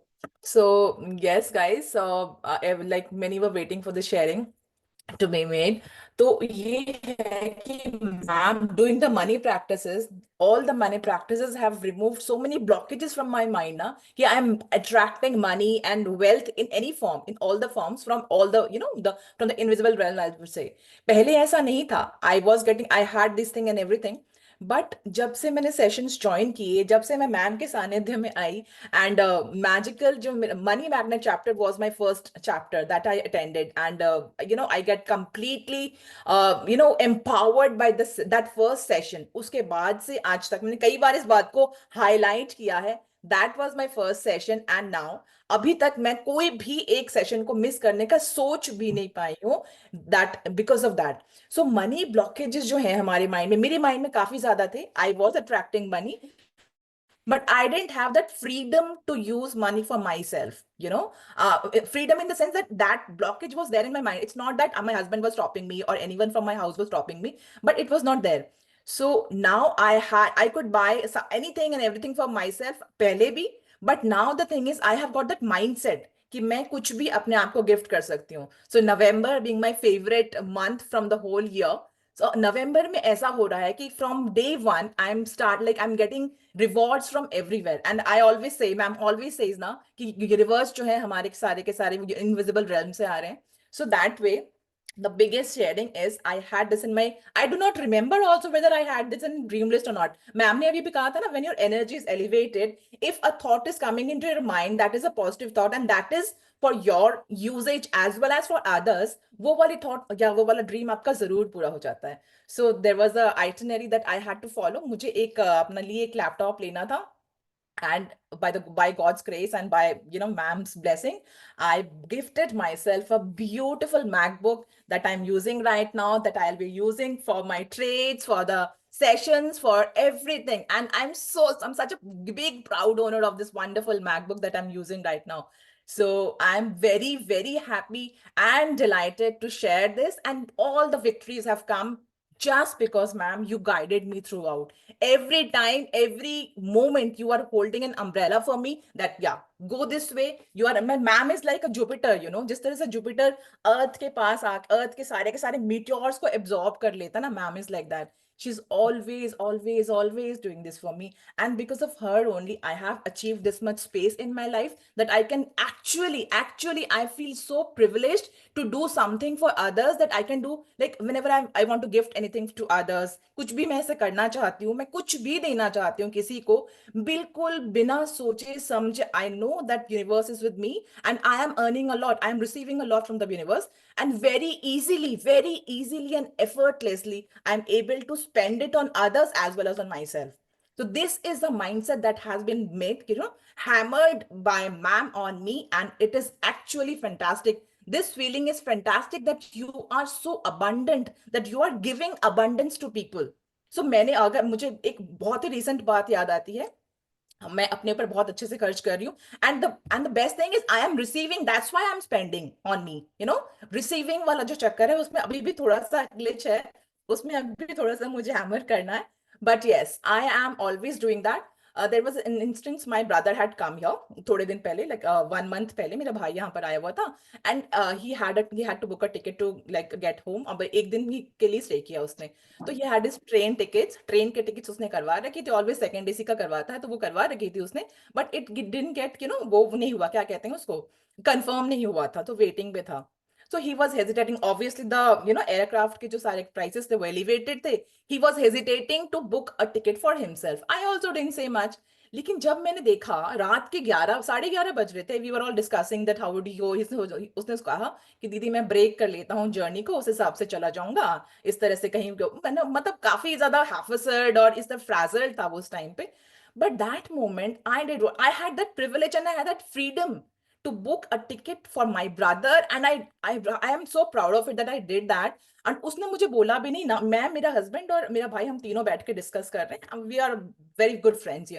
So yes, guys, like many were waiting for the sharing to be made. तो ये है कि ma'am doing the money practices, all the money practices have removed so many blockages from my mind ना कि I am attracting money and wealth in any form, in all the forms, from all the from the invisible realm, I would say. पहले ऐसा नहीं था. I had this thing and everything. But जब से मैंने सेशंस ज्वाइन किए, जब से मैं मैम के सानिध्य में आई, and magical जो money magnet chapter was my first chapter that I attended, and I get completely empowered by this that first session. उसके बाद से आज तक मैंने कई बार इस बात को हाईलाइट किया है. That was my first session, and now अभी तक मैं कोई भी एक सेशन को मिस करने का सोच भी नहीं पाई हूँ. That because of that. So money blockages जो है हमारे माइंड में, मेरे माइंड में काफी ज्यादा थे. I was attracting money, but I didn't have that freedom to use money for myself, freedom in the sense that that blockage was there in my mind. It's not that my husband was stopping me or anyone from my house was stopping me, but it was not there. So now I could buy anything and everything for myself पहले भी, but now the thing is I have got that mindset कि मैं कुछ भी अपने आप को गिफ्ट कर सकती हूँ. So November being my favorite month from the whole year, so नवंबर में ऐसा हो रहा है कि from day one I'm getting rewards from everywhere, and I always say, ma'am always says ना कि rewards जो है हमारे सारे के सारे invisible realm से आ रहे हैं. So that way the biggest sharing is I had this in my, I do not remember also whether I had this in dream list or not. Ma'am ने अभी भी कहा था ना, when your energy is elevated, if a thought is coming into your mind that is a positive thought and that is for your usage as well as for others, वो वाली thought या वो वाला dream आपका जरूर पूरा हो जाता है. So there was a itinerary that I had to follow. मुझे एक अपने लिए एक laptop लेना था, and by God's grace and by ma'am's blessing, I gifted myself a beautiful MacBook that I'm using right now, that I'll be using for my trades, for the sessions, for everything. And I'm such a big proud owner of this wonderful MacBook that I'm using right now. So I'm very, very happy and delighted to share this, and all the victories have come just because, ma'am, you guided me throughout. Every time, every moment, you are holding an umbrella for me that, yeah, go this way. You are, my ma'am is like a Jupiter, जिस तरह से Jupiter Earth के पास Earth के सारे meteors को absorb कर लेता ना, ma'am is like that. She's always, always, always doing this for me. And because of her only, I have achieved this much space in my life that I can actually, I feel so privileged to do something for others, that I can do, like whenever I want to gift anything to others, कुछ भी मैं ऐसे करना चाहती हूँ, मैं कुछ भी देना चाहती हूँ किसी को, बिल्कुल बिना सोचे समझे. I know that universe is with me and I am earning a lot. I am receiving a lot from the universe, and very easily and effortlessly, I'm able to spend it on others as well as on myself. So this is the mindset that has been made, hammered by ma'am on me, and it is actually fantastic. This feeling is fantastic that you are so abundant, that you are giving abundance to people. So मुझे एक बहुत ही recent बात याद आती है. मैं अपने ऊपर बहुत अच्छे से खर्च कर रही हूँ, and the best thing is I am receiving. That's why I'm spending on me. Receiving वाला जो चक्कर है उसमें अभी भी थोड़ा सा glitch है, उसमें अभी भी थोड़ा सा मुझे hammer करना है. But yes, I am always doing that. There was an instance, my brother had come here थोड़े दिन पहले, like 1 month पहले मेरा भाई यहाँ पर आया हुआ था, and he had to book a ticket to like get home. अब एक दिन ही के लिए stay किया उसने. तो he had his train के tickets उसने करवा रखी थी. Always second AC का करवाता है, तो वो करवा रखी थी उसने, but it didn't get, वो नहीं हुआ, क्या कहते हैं उसको, confirm नहीं हुआ था, तो waiting पे था. So he was hesitating. Obviously, the aircraft के जो सारे prices थे वो elevated थे. He was hesitating to book a ticket for himself. I also didn't say much. लेकिन जब मैंने देखा रात के 11 बज रहे थे, we were all discussing that how would he go. उसने कहा कि दीदी मैं ब्रेक कर लेता हूँ जर्नी को, उस हिसाब से चला जाऊंगा, इस तरह से कहीं मैंने मतलब काफी ज्यादा हाफसर्ड और इस तरह फ्राजल्ड था वो उस टाइम पे. But that moment I had that privilege and I had that freedom to book a ticket for my brother, and I am so proud of it that I did that. And उसने मुझे बोला भी नहीं ना, मैं, मेरा हस्बैंड और मेरा भाई, हम तीनों बैठ के डिस्कस कर रहे हैं. We are very good friends,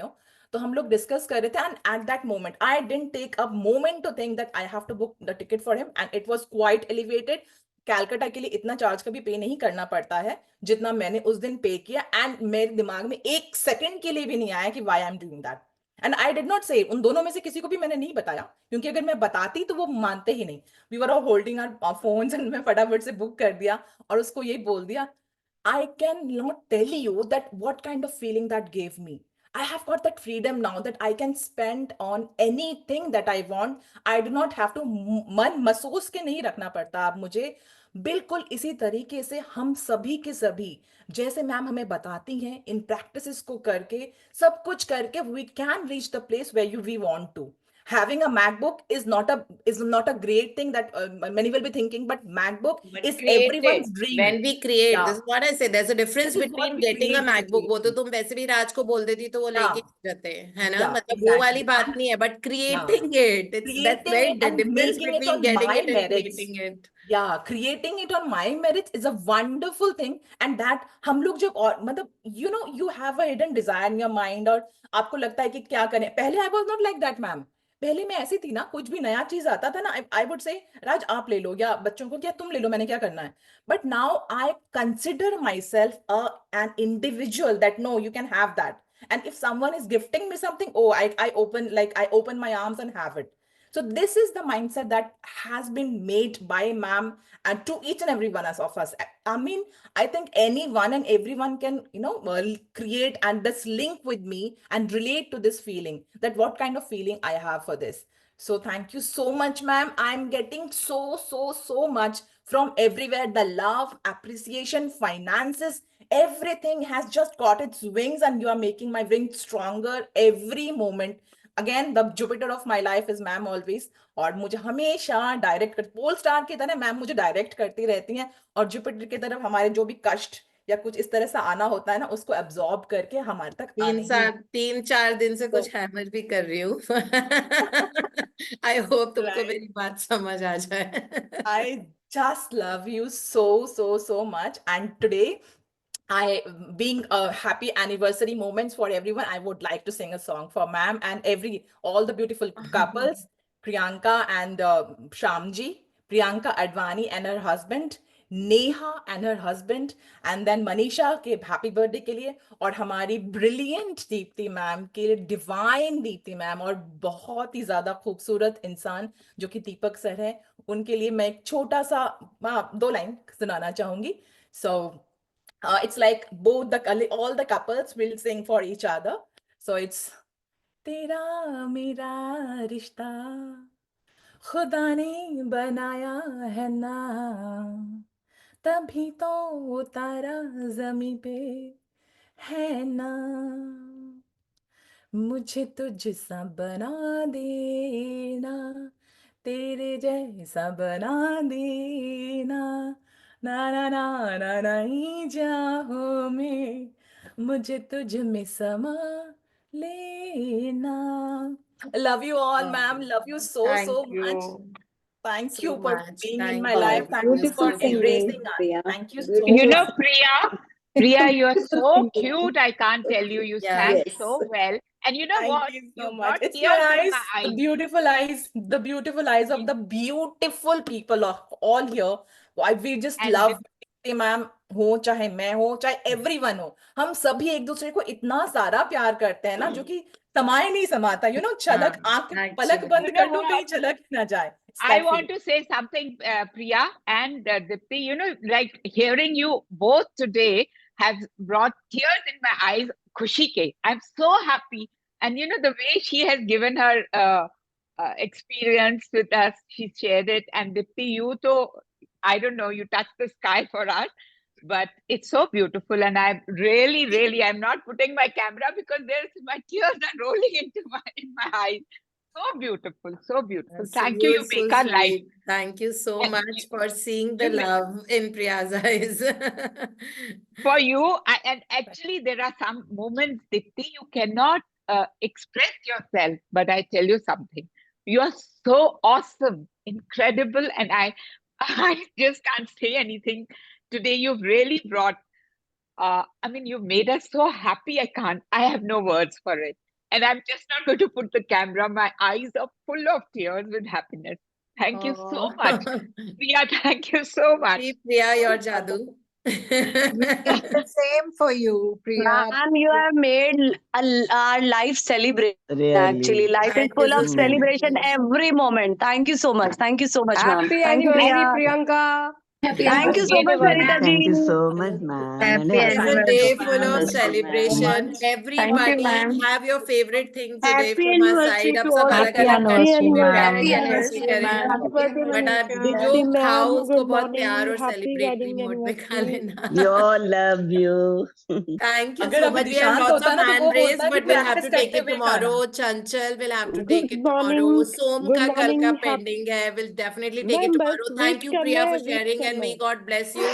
तो हम लोग डिस्कस कर रहे थे, and at that moment I didn't take a moment to think that I have to book the ticket for him, and it was quite elevated. Calcutta के लिए इतना चार्ज कभी पे नहीं करना पड़ता है जितना मैंने उस दिन पे किया, एंड मेरे दिमाग में एक सेकंड के लिए भी नहीं आया कि why I am doing that. And I did not से, उन दोनों में से किसी को भी मैंने नहीं बताया, क्योंकि अगर मैं बताती तो वो मानते ही नहीं. We were all holding our phones and मैं फटाफट से बुक कर दिया और उसको यही बोल दिया. I cannot tell you that what kind of feeling that gave me. I have got that freedom now that I can spend on anything that I want. I do not have to मन महसूस के नहीं रखना पड़ता अब मुझे. बिल्कुल इसी तरीके से हम सभी के सभी, जैसे मैम हमें बताती हैं, इन प्रैक्टिसेस को करके, सब कुछ करके, we can reach the place where we want to. Having a MacBook is not a great thing that many will be thinking, but MacBook But is create everyone's it. dream. When we create, Yeah. this is what I say. There's a difference This is what between we getting a create MacBook. वो तो basically. तुम वैसे भी राज को बोल देती तो वो लेके Yeah, जाते हैं, है ना? yeah, मतलब वो वाली exactly. बात And नहीं है, but yeah, creating it. That's creating very it the and difference making it between on getting my it and merits. creating it. Yeah, creating it on my merits is a wonderful thing. And that हम लोग जब, और मतलब you have a hidden desire in your mind, और आपको लगता है कि क्या करें. पहले I was not like that, ma'am. पहले मैं ऐसी थी ना, कुछ भी नया चीज आता था ना, I would say, राज आप ले लो, या बच्चों को क्या तुम ले लो, मैंने क्या करना है. But now I consider myself an individual that no, you can have that. And if someone is gifting me something, oh, I open my arms and have it. So this is the mindset that has been made by ma'am and to each and every one of us. I mean, I think anyone and everyone can, create and this link with me and relate to this feeling, that what kind of feeling I have for this. So thank you so much, ma'am. I'm getting so much from everywhere. The love, appreciation, finances, everything has just got its wings, and you are making my wings stronger every moment. Again, the Jupiter of my life is ma'am always. और मुझे हमेशा डायरेक्ट कर, पोल स्टार की तरह मैम मुझे डायरेक्ट करती रहती हैं, और जुपिटर की तरफ हमारे जो भी कष्ट या कुछ इस तरह से आना होता है ना, उसको एब्जॉर्ब करके हमारे तक आने ही. 3-4 दिन से कुछ So, हैमर भी कर रही हूँ. आई होप तुमको right. मेरी बात समझ आ जाए. I just love you so much. And today, being a happy anniversary moments for everyone, I would like to sing a song for ma'am and all the beautiful couples, Priyanka and Shamji, Priyanka Advani and her husband, Neha and her husband, and then Manisha के happy birthday के लिए, और हमारी brilliant दीप्ति मैम के लिए, divine दीप्ति मैम, और बहुत ही ज्यादा खूबसूरत इंसान जो कि दीपक सर है, उनके लिए मैं एक छोटा सा 2 लाइन सुनाना चाहूंगी. So it's like all the couples will sing for each other. So it's तेरा मेरा रिश्ता खुदा ने बनाया है ना, तभी तो उतारा जमी पे है ना, मुझे तुझसा बना देना, तेरे जैसा बना देना, ना ना ना ना नहीं जाओ में, मुझे तुझ में समा लेना. Love you all, ma'am. Love you Thank so much. you Thank so you for much. being in Thank my life. Wow, you. Thank you beautiful for singing, embracing us. Priya. Thank you so You Beautiful know, much. Priya, you are beautiful so singing. cute. I can't tell you. You Yeah. sang Yes. so well. And you know Thank what? you so You much. brought It's my tears in eyes, my the eyes. beautiful eyes, the beautiful eyes of the beautiful people of all here. We just And love ma'am, हो चाहे मैं हो चाहे एवरीवन हो, हम सभी एक दूसरे को इतना सारा प्यार करते हैं ना, जो कि समाए नहीं समाता. छलक, आंख पलक Actually. बंद you know कर लूं तो ये what? झलक ही ना जाए. It's I that want feeling. to say something, Priya and Dipti. You know, like hearing you both today has brought tears in my eyes. Khushi ke. I'm so happy. And you know, the way she has given her experience with us, she shared it. And Dipti, you too, I don't know, you touched the sky for us. But it's so beautiful. And I'm really, I'm not putting my camera because my tears are rolling into in my eyes. So beautiful, so beautiful. So Thank you. you're You so make our life. sweet. Thank you so And much for seeing the you make- love in Priya's eyes. for you, and actually, there are some moments, Dipti, you cannot express yourself. But I tell you something, you are so awesome, incredible, and I just can't say anything. Today, you've really brought. I mean, you've made us so happy. I have no words for it. And I'm just not going to put the camera. My eyes are full of tears with happiness. Thank you so much. Oh. Priya, thank you so much. See, Priya, your jadoo. Same for you, Priya. Ma'am, you have made our life celebration. Actually, Really. life is That full is of a Mm. celebration celebration. every moment. Thank you so much. Thank you so much, ma'am. Happy Thank you, anniversary, Priya. Priyanka. Happy Thank you so anniversary, much, Priyanka. Sarita Thank you ji. so much, ma'am. And Happy It happy is a Thank day you, anniversary. full of ma'am. Anniversary, So ma'am. celebration. much. Thank you, Everybody ma'am. have your favorite thing today Happy from our side. anniversary अब to सब all of अलग Happy you. अलग anniversary, country में ma'am. Happy बैठ के anniversary, मस्ती ma'am. करेंगे. Happy birthday, बट आप Manisha. जो Dipti खाओ ma'am, उसको good बहुत प्यार morning. और Happy सेलिब्रेटरी wedding मोड में खा anniversary. लेना. We all love you. Thank you अगर so अभी much. We have Dishant lots होता of ना तो hand वो बोलता raised, है कि but we'll have practice to take करते it हुए खाना. tomorrow. Chanchal will have to take Good it tomorrow. morning. Som Good का कल का morning. pending है. We'll definitely take it ma'am बस tomorrow. विश Thank you, करना Priya, है, for विश sharing, and करना may है. God bless you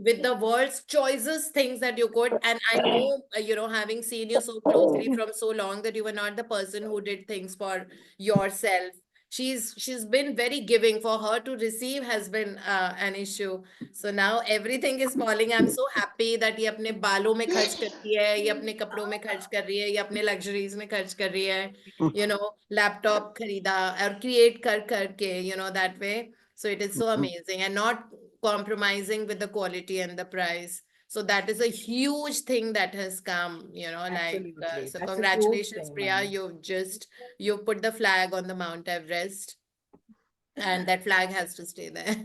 with the world's choicest things that you could. And I know, having seen you so closely from so long, that you were not the person who did things for yourself. She's been very giving. For her to receive has been an issue. So now everything is falling. I'm so happy that ये अपने बालों में खर्च कर रही है, ये अपने कपड़ों में खर्च कर रही है, ये अपने luxuries में खर्च कर रही है. Laptop खरीदा और create कर करके, that way. So it is so amazing, and not compromising with the quality and the price. So that is a huge thing that has come, Absolutely. so That's a huge congratulations, thing, Priya. ma'am. You've put the flag on the Mount Everest, and that flag has to stay there.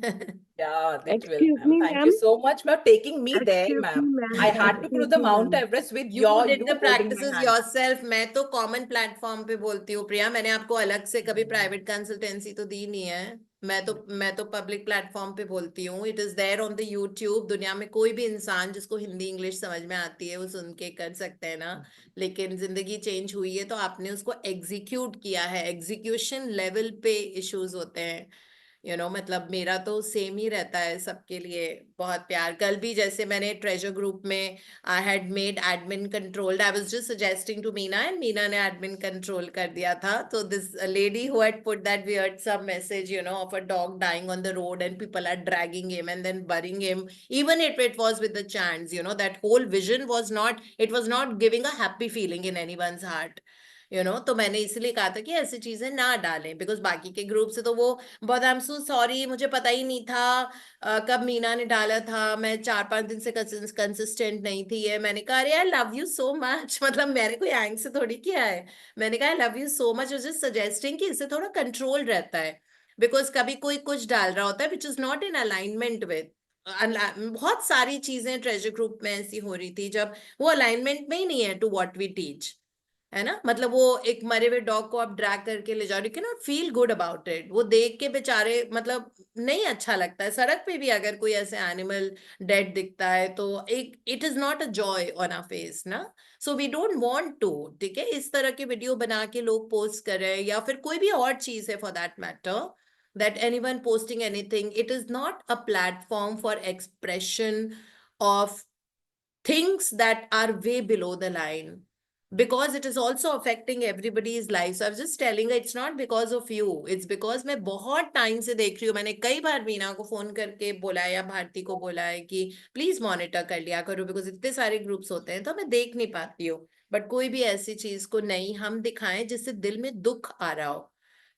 Yeah, it will, Excuse ma'am. me, Thank you ma'am. so much for taking me there, Excuse me, ma'am. ma'am. I had to Excuse climb the me, Mount ma'am. Everest with You did you the holding my practices hand. yourself. मैं तो common platform पे बोलती हूँ, प्रिया. मैंने आपको अलग से कभी private consultancy तो दी नहीं है. मैं तो public platform पे बोलती हूँ. It is there on the YouTube. दुनिया में कोई भी इंसान जिसको हिंदी इंग्लिश समझ में आती है वो सुन के कर सकते हैं ना. लेकिन जिंदगी चेंज हुई है तो आपने उसको एग्जीक्यूट किया है. एग्जीक्यूशन लेवल पे इश्यूज होते हैं. मतलब मेरा तो सेम ही रहता है सबके लिए. बहुत प्यार. कल भी जैसे मैंने ट्रेजर ग्रुप में I had made admin controlled. I was just suggesting to Meena, and Meena ने एडमिन कंट्रोल कर दिया था. तो this lady who had put that weird sub message of a dog dying on the road and people are dragging him and then burying him, even if it was with the chants, that whole vision was not giving a happy feeling in anyone's heart. तो मैंने इसलिए कहा था कि ऐसी चीजें ना डालें, बिकॉज बाकी के ग्रुप से तो वो बहुत आई एम सो सॉरी, मुझे पता ही नहीं था कब मीना ने डाला था, मैं 4-5 दिन से कंसिस्टेंट नहीं थी. है मैंने कहा अरे I love you so much. मतलब मैंने कोई एंग से थोड़ी किया है. मैंने कहा I love you so much, just suggesting कि इससे थोड़ा कंट्रोल रहता है. बिकॉज कभी कोई कुछ डाल रहा होता है which is not in alignment with. बहुत सारी चीजें ट्रेजर ग्रुप में ऐसी हो रही थी जब वो अलाइनमेंट में ही नहीं है टू व्हाट वी टीच. है ना. मतलब वो एक मरे हुए डॉग को आप ड्रैग करके ले जाओ, you can not feel good about it. वो देख के बेचारे मतलब नहीं अच्छा लगता है. सड़क पे भी अगर कोई ऐसे एनिमल डेड दिखता है तो एक it is not a joy on our face ना. So we don't want to. ठीक है, इस तरह के वीडियो बना के लोग पोस्ट कर रहे हैं, या फिर कोई भी और चीज है for that matter, that anyone posting anything, it is not a platform for expression of things that are way below the line, because it is also affecting everybody's life. So I was just telling her it's not because of you, it's because मैं बहुत टाइम से देख रही हूँ. मैंने कई बार मीना को फोन करके बोला है या भारती को बोला है कि प्लीज मॉनिटर कर लिया करो, बिकॉज इतने सारे ग्रुप्स होते हैं तो मैं देख नहीं पाती हूँ. बट कोई भी ऐसी चीज को नहीं हम दिखाएं जिससे दिल में दुख आ रहा हो.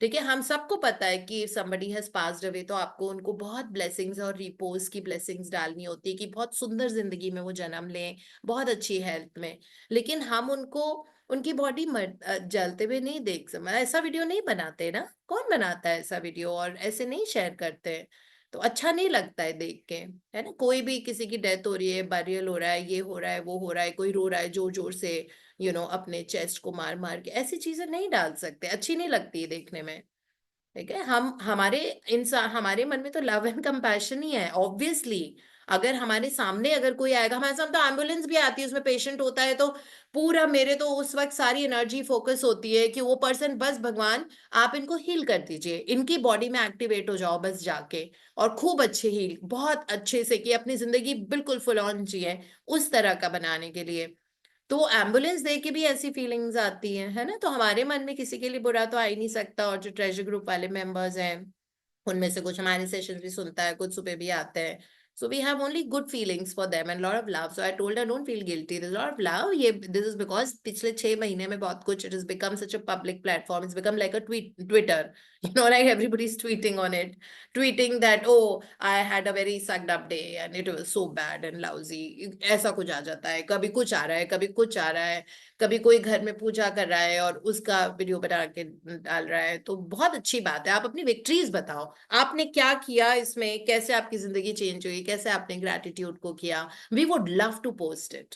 ठीक है, हम सबको पता है कि somebody has passed away तो आपको उनको बहुत ब्लेसिंग्स और रिपोज की ब्लेसिंग्स डालनी होती है कि बहुत सुंदर जिंदगी में वो जन्म लें, बहुत अच्छी हेल्थ में. लेकिन हम उनको उनकी बॉडी जलते हुए नहीं देख सकते. ऐसा वीडियो नहीं बनाते ना. कौन बनाता है ऐसा वीडियो और ऐसे नहीं शेयर करते. तो अच्छा नहीं लगता है देख के. है ना, कोई भी किसी की डेथ हो रही है, बरियल हो रहा है, ये हो रहा है, वो हो रहा है, कोई रो रहा है जोर जोर से, अपने चेस्ट को मार मार के, ऐसी चीजें नहीं डाल सकते. अच्छी नहीं लगती है देखने में. ठीक है, हमारे मन में तो लव एंड कंपैशन ही है ऑब्वियसली. अगर हमारे सामने अगर कोई आएगा, हमारे सामने तो एम्बुलेंस भी आती है, उसमें पेशेंट होता है, तो पूरा मेरे तो उस वक्त सारी एनर्जी फोकस होती है कि वो पर्सन, बस भगवान आप इनको हील कर दीजिए, इनकी बॉडी में एक्टिवेट हो जाओ बस जाके, और खूब अच्छे हील, बहुत अच्छे से, कि अपनी जिंदगी बिल्कुल फुल ऑन जिए, उस तरह का बनाने के लिए. तो एम्बुलेंस देख के भी ऐसी फीलिंग्स आती हैं. है ना. तो हमारे मन में किसी के लिए बुरा तो आ ही नहीं सकता. और जो ट्रेजर ग्रुप वाले मेंबर्स हैं उनमें से कुछ हमारे सेशंस भी सुनता है, कुछ सुबह भी आते हैं. So we have only good feelings for them and a lot of love. So I told her, don't feel guilty. There's a lot of love. This is because पिछले 6 महीने में बहुत कुछ, it has become such a public platform. It's become like a Twitter. You know, like everybody's tweeting on it. Tweeting that, oh, I had a very sucked up day and it was so bad and lousy. ऐसा कुछ आ जाता है. कभी कुछ आ रहा है, कभी कुछ आ रहा है. कभी कोई घर में पूजा कर रहा है और उसका वीडियो बना के डाल रहा है. तो बहुत अच्छी बात है. आप अपनी विक्ट्रीज बताओ. आपने क्या किया इसमें, कैसे आपकी जिंदगी चेंज हुई, कैसे आपने ग्रैटिट्यूड को किया. We would love to post it,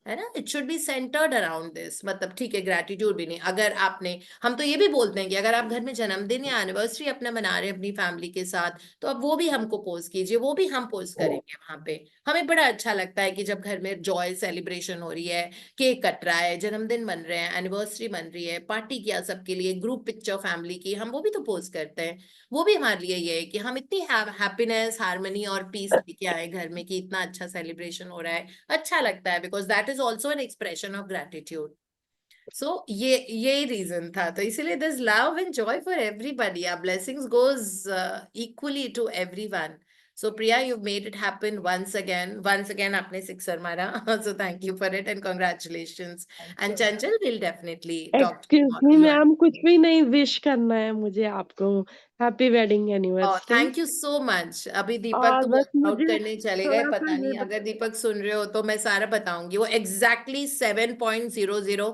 है ना. It should be centred around this. मतलब ठीक है, ग्रैटिट्यूड भी नहीं. अगर आपने, हम तो ये भी बोलते हैं कि अगर आप घर में जन्मदिन या एनिवर्सरी अपना मना रहे हैं अपनी फैमिली के साथ, तो आप वो भी हमको पोस्ट कीजिए, वो भी हम पोस्ट करेंगे वहां पे. हमें बड़ा अच्छा लगता है कि जब घर में जॉय सेलिब्रेशन हो रही है, केक कट रहा है, जन्मदिन मन रहे हैं, एनिवर्सरी मन रही है, पार्टी किया सबके लिए, ग्रुप पिक्चर फैमिली की, हम वो भी तो पोस्ट करते हैं. वो भी हमारे लिए ये है कि हम इतनी हैप्पीनेस, हार्मनी और पीस लेके आए घर में कि इतना अच्छा सेलिब्रेशन हो रहा है. अच्छा लगता है, because that is also an expression of gratitude. So यही रीजन था. तो इसीलिए this love and joy for everybody. Our blessings goes equally to everyone. So Priya, you've made it happen once again. Once again, आपने सिक्सर मारा. So thank you for it and congratulations. And Chanchal will definitely talk to you excuse me tomorrow. Ma'am, कुछ भी नहीं विश करना है मुझे आपको. Happy wedding Oh, anniversary. Thank you so much. अभी दीपक और तो बस वर्कआउट मुझे करने चले गए, थोड़ा सा पता ये नहीं. अगर दीपक सुन रहे हो तो मैं सारा बताऊंगी. वो एग्जैक्टली 7.00,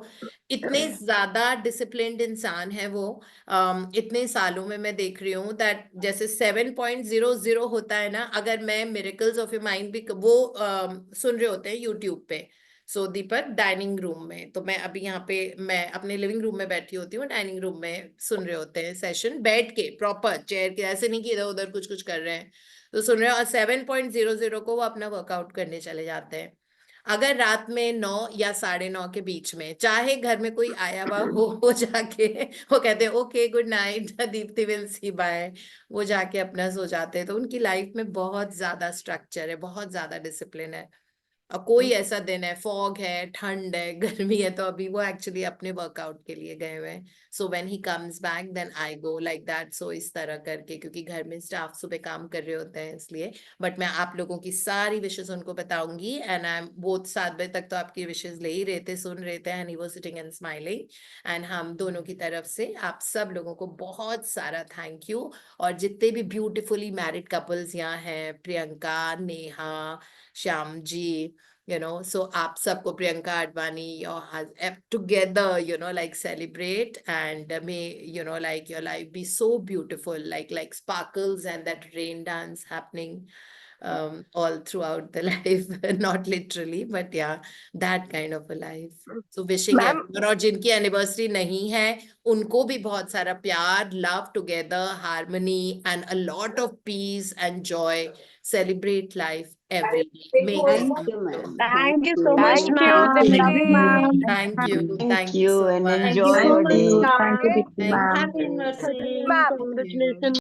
इतने ज्यादा डिसिप्लिन्ड इंसान है वो. इतने सालों में मैं देख रही हूँ दैट जैसे 7.00 होता है ना, अगर मैं मिरेकल्स ऑफ योर माइंड भी वो सुन रहे होते हैं यूट्यूब पे. सो दीपक डाइनिंग रूम में, तो मैं अभी यहाँ पे, मैं अपने लिविंग रूम में बैठी होती हूँ, डाइनिंग रूम में सुन रहे होते हैं सेशन, बैठ के प्रॉपर चेयर के, ऐसे नहीं कि इधर उधर कुछ कुछ कर रहे हैं. तो सुन रहे हो. और 7.00 को वो अपना वर्कआउट करने चले जाते हैं. अगर रात में 9 या 9:30 के बीच में, चाहे घर में कोई आया हुआ हो जाके वो कहते हैं okay good night Dipti will see bye, वो जाके अपना सो जाते हैं. तो उनकी लाइफ में बहुत ज्यादा स्ट्रक्चर है, बहुत ज्यादा डिसिप्लिन है. और कोई ऐसा दिन है, फॉग है, ठंड है, गर्मी है, तो अभी वो एक्चुअली अपने वर्कआउट के लिए गए हुए हैं. So when he comes back then I go like that. So इस तरह करके, क्योंकि घर में स्टाफ सुबह काम कर रहे होते हैं इसलिए. बट मैं आप लोगों की सारी विशेष उनको बताऊंगी. एंड आई एम बोथ 7 बजे तक तो आपकी विशेष ले ही रहे थे, सुन रहे थे, and he was sitting and smiling. And हम दोनों की तरफ से आप सब लोगों को बहुत सारा थैंक यू. और जितने भी ब्यूटीफुली मैरिड कपल्स यहाँ हैं, प्रियंका, नेहा, श्याम जी, so आप सबको, Priyanka Advani, your together, like celebrate, and may, like your life be so beautiful, like sparkles and that rain dance happening all throughout the life. Not literally, but yeah, that kind of a life. So wishing everyone, और जिनकी एनिवर्सरी नहीं है उनको भी बहुत सारा प्यार, love together, harmony, and a lot of peace and joy. Celebrate life every day. Make it Thank you, ma'am. Thank you so much, Thank you, ma'am. Dipti. Ma'am. Thank you. Thank Thank you so and much. enjoy your day. Thank you, Dipti, Thank ma'am. you. Happy anniversary. Congratulations.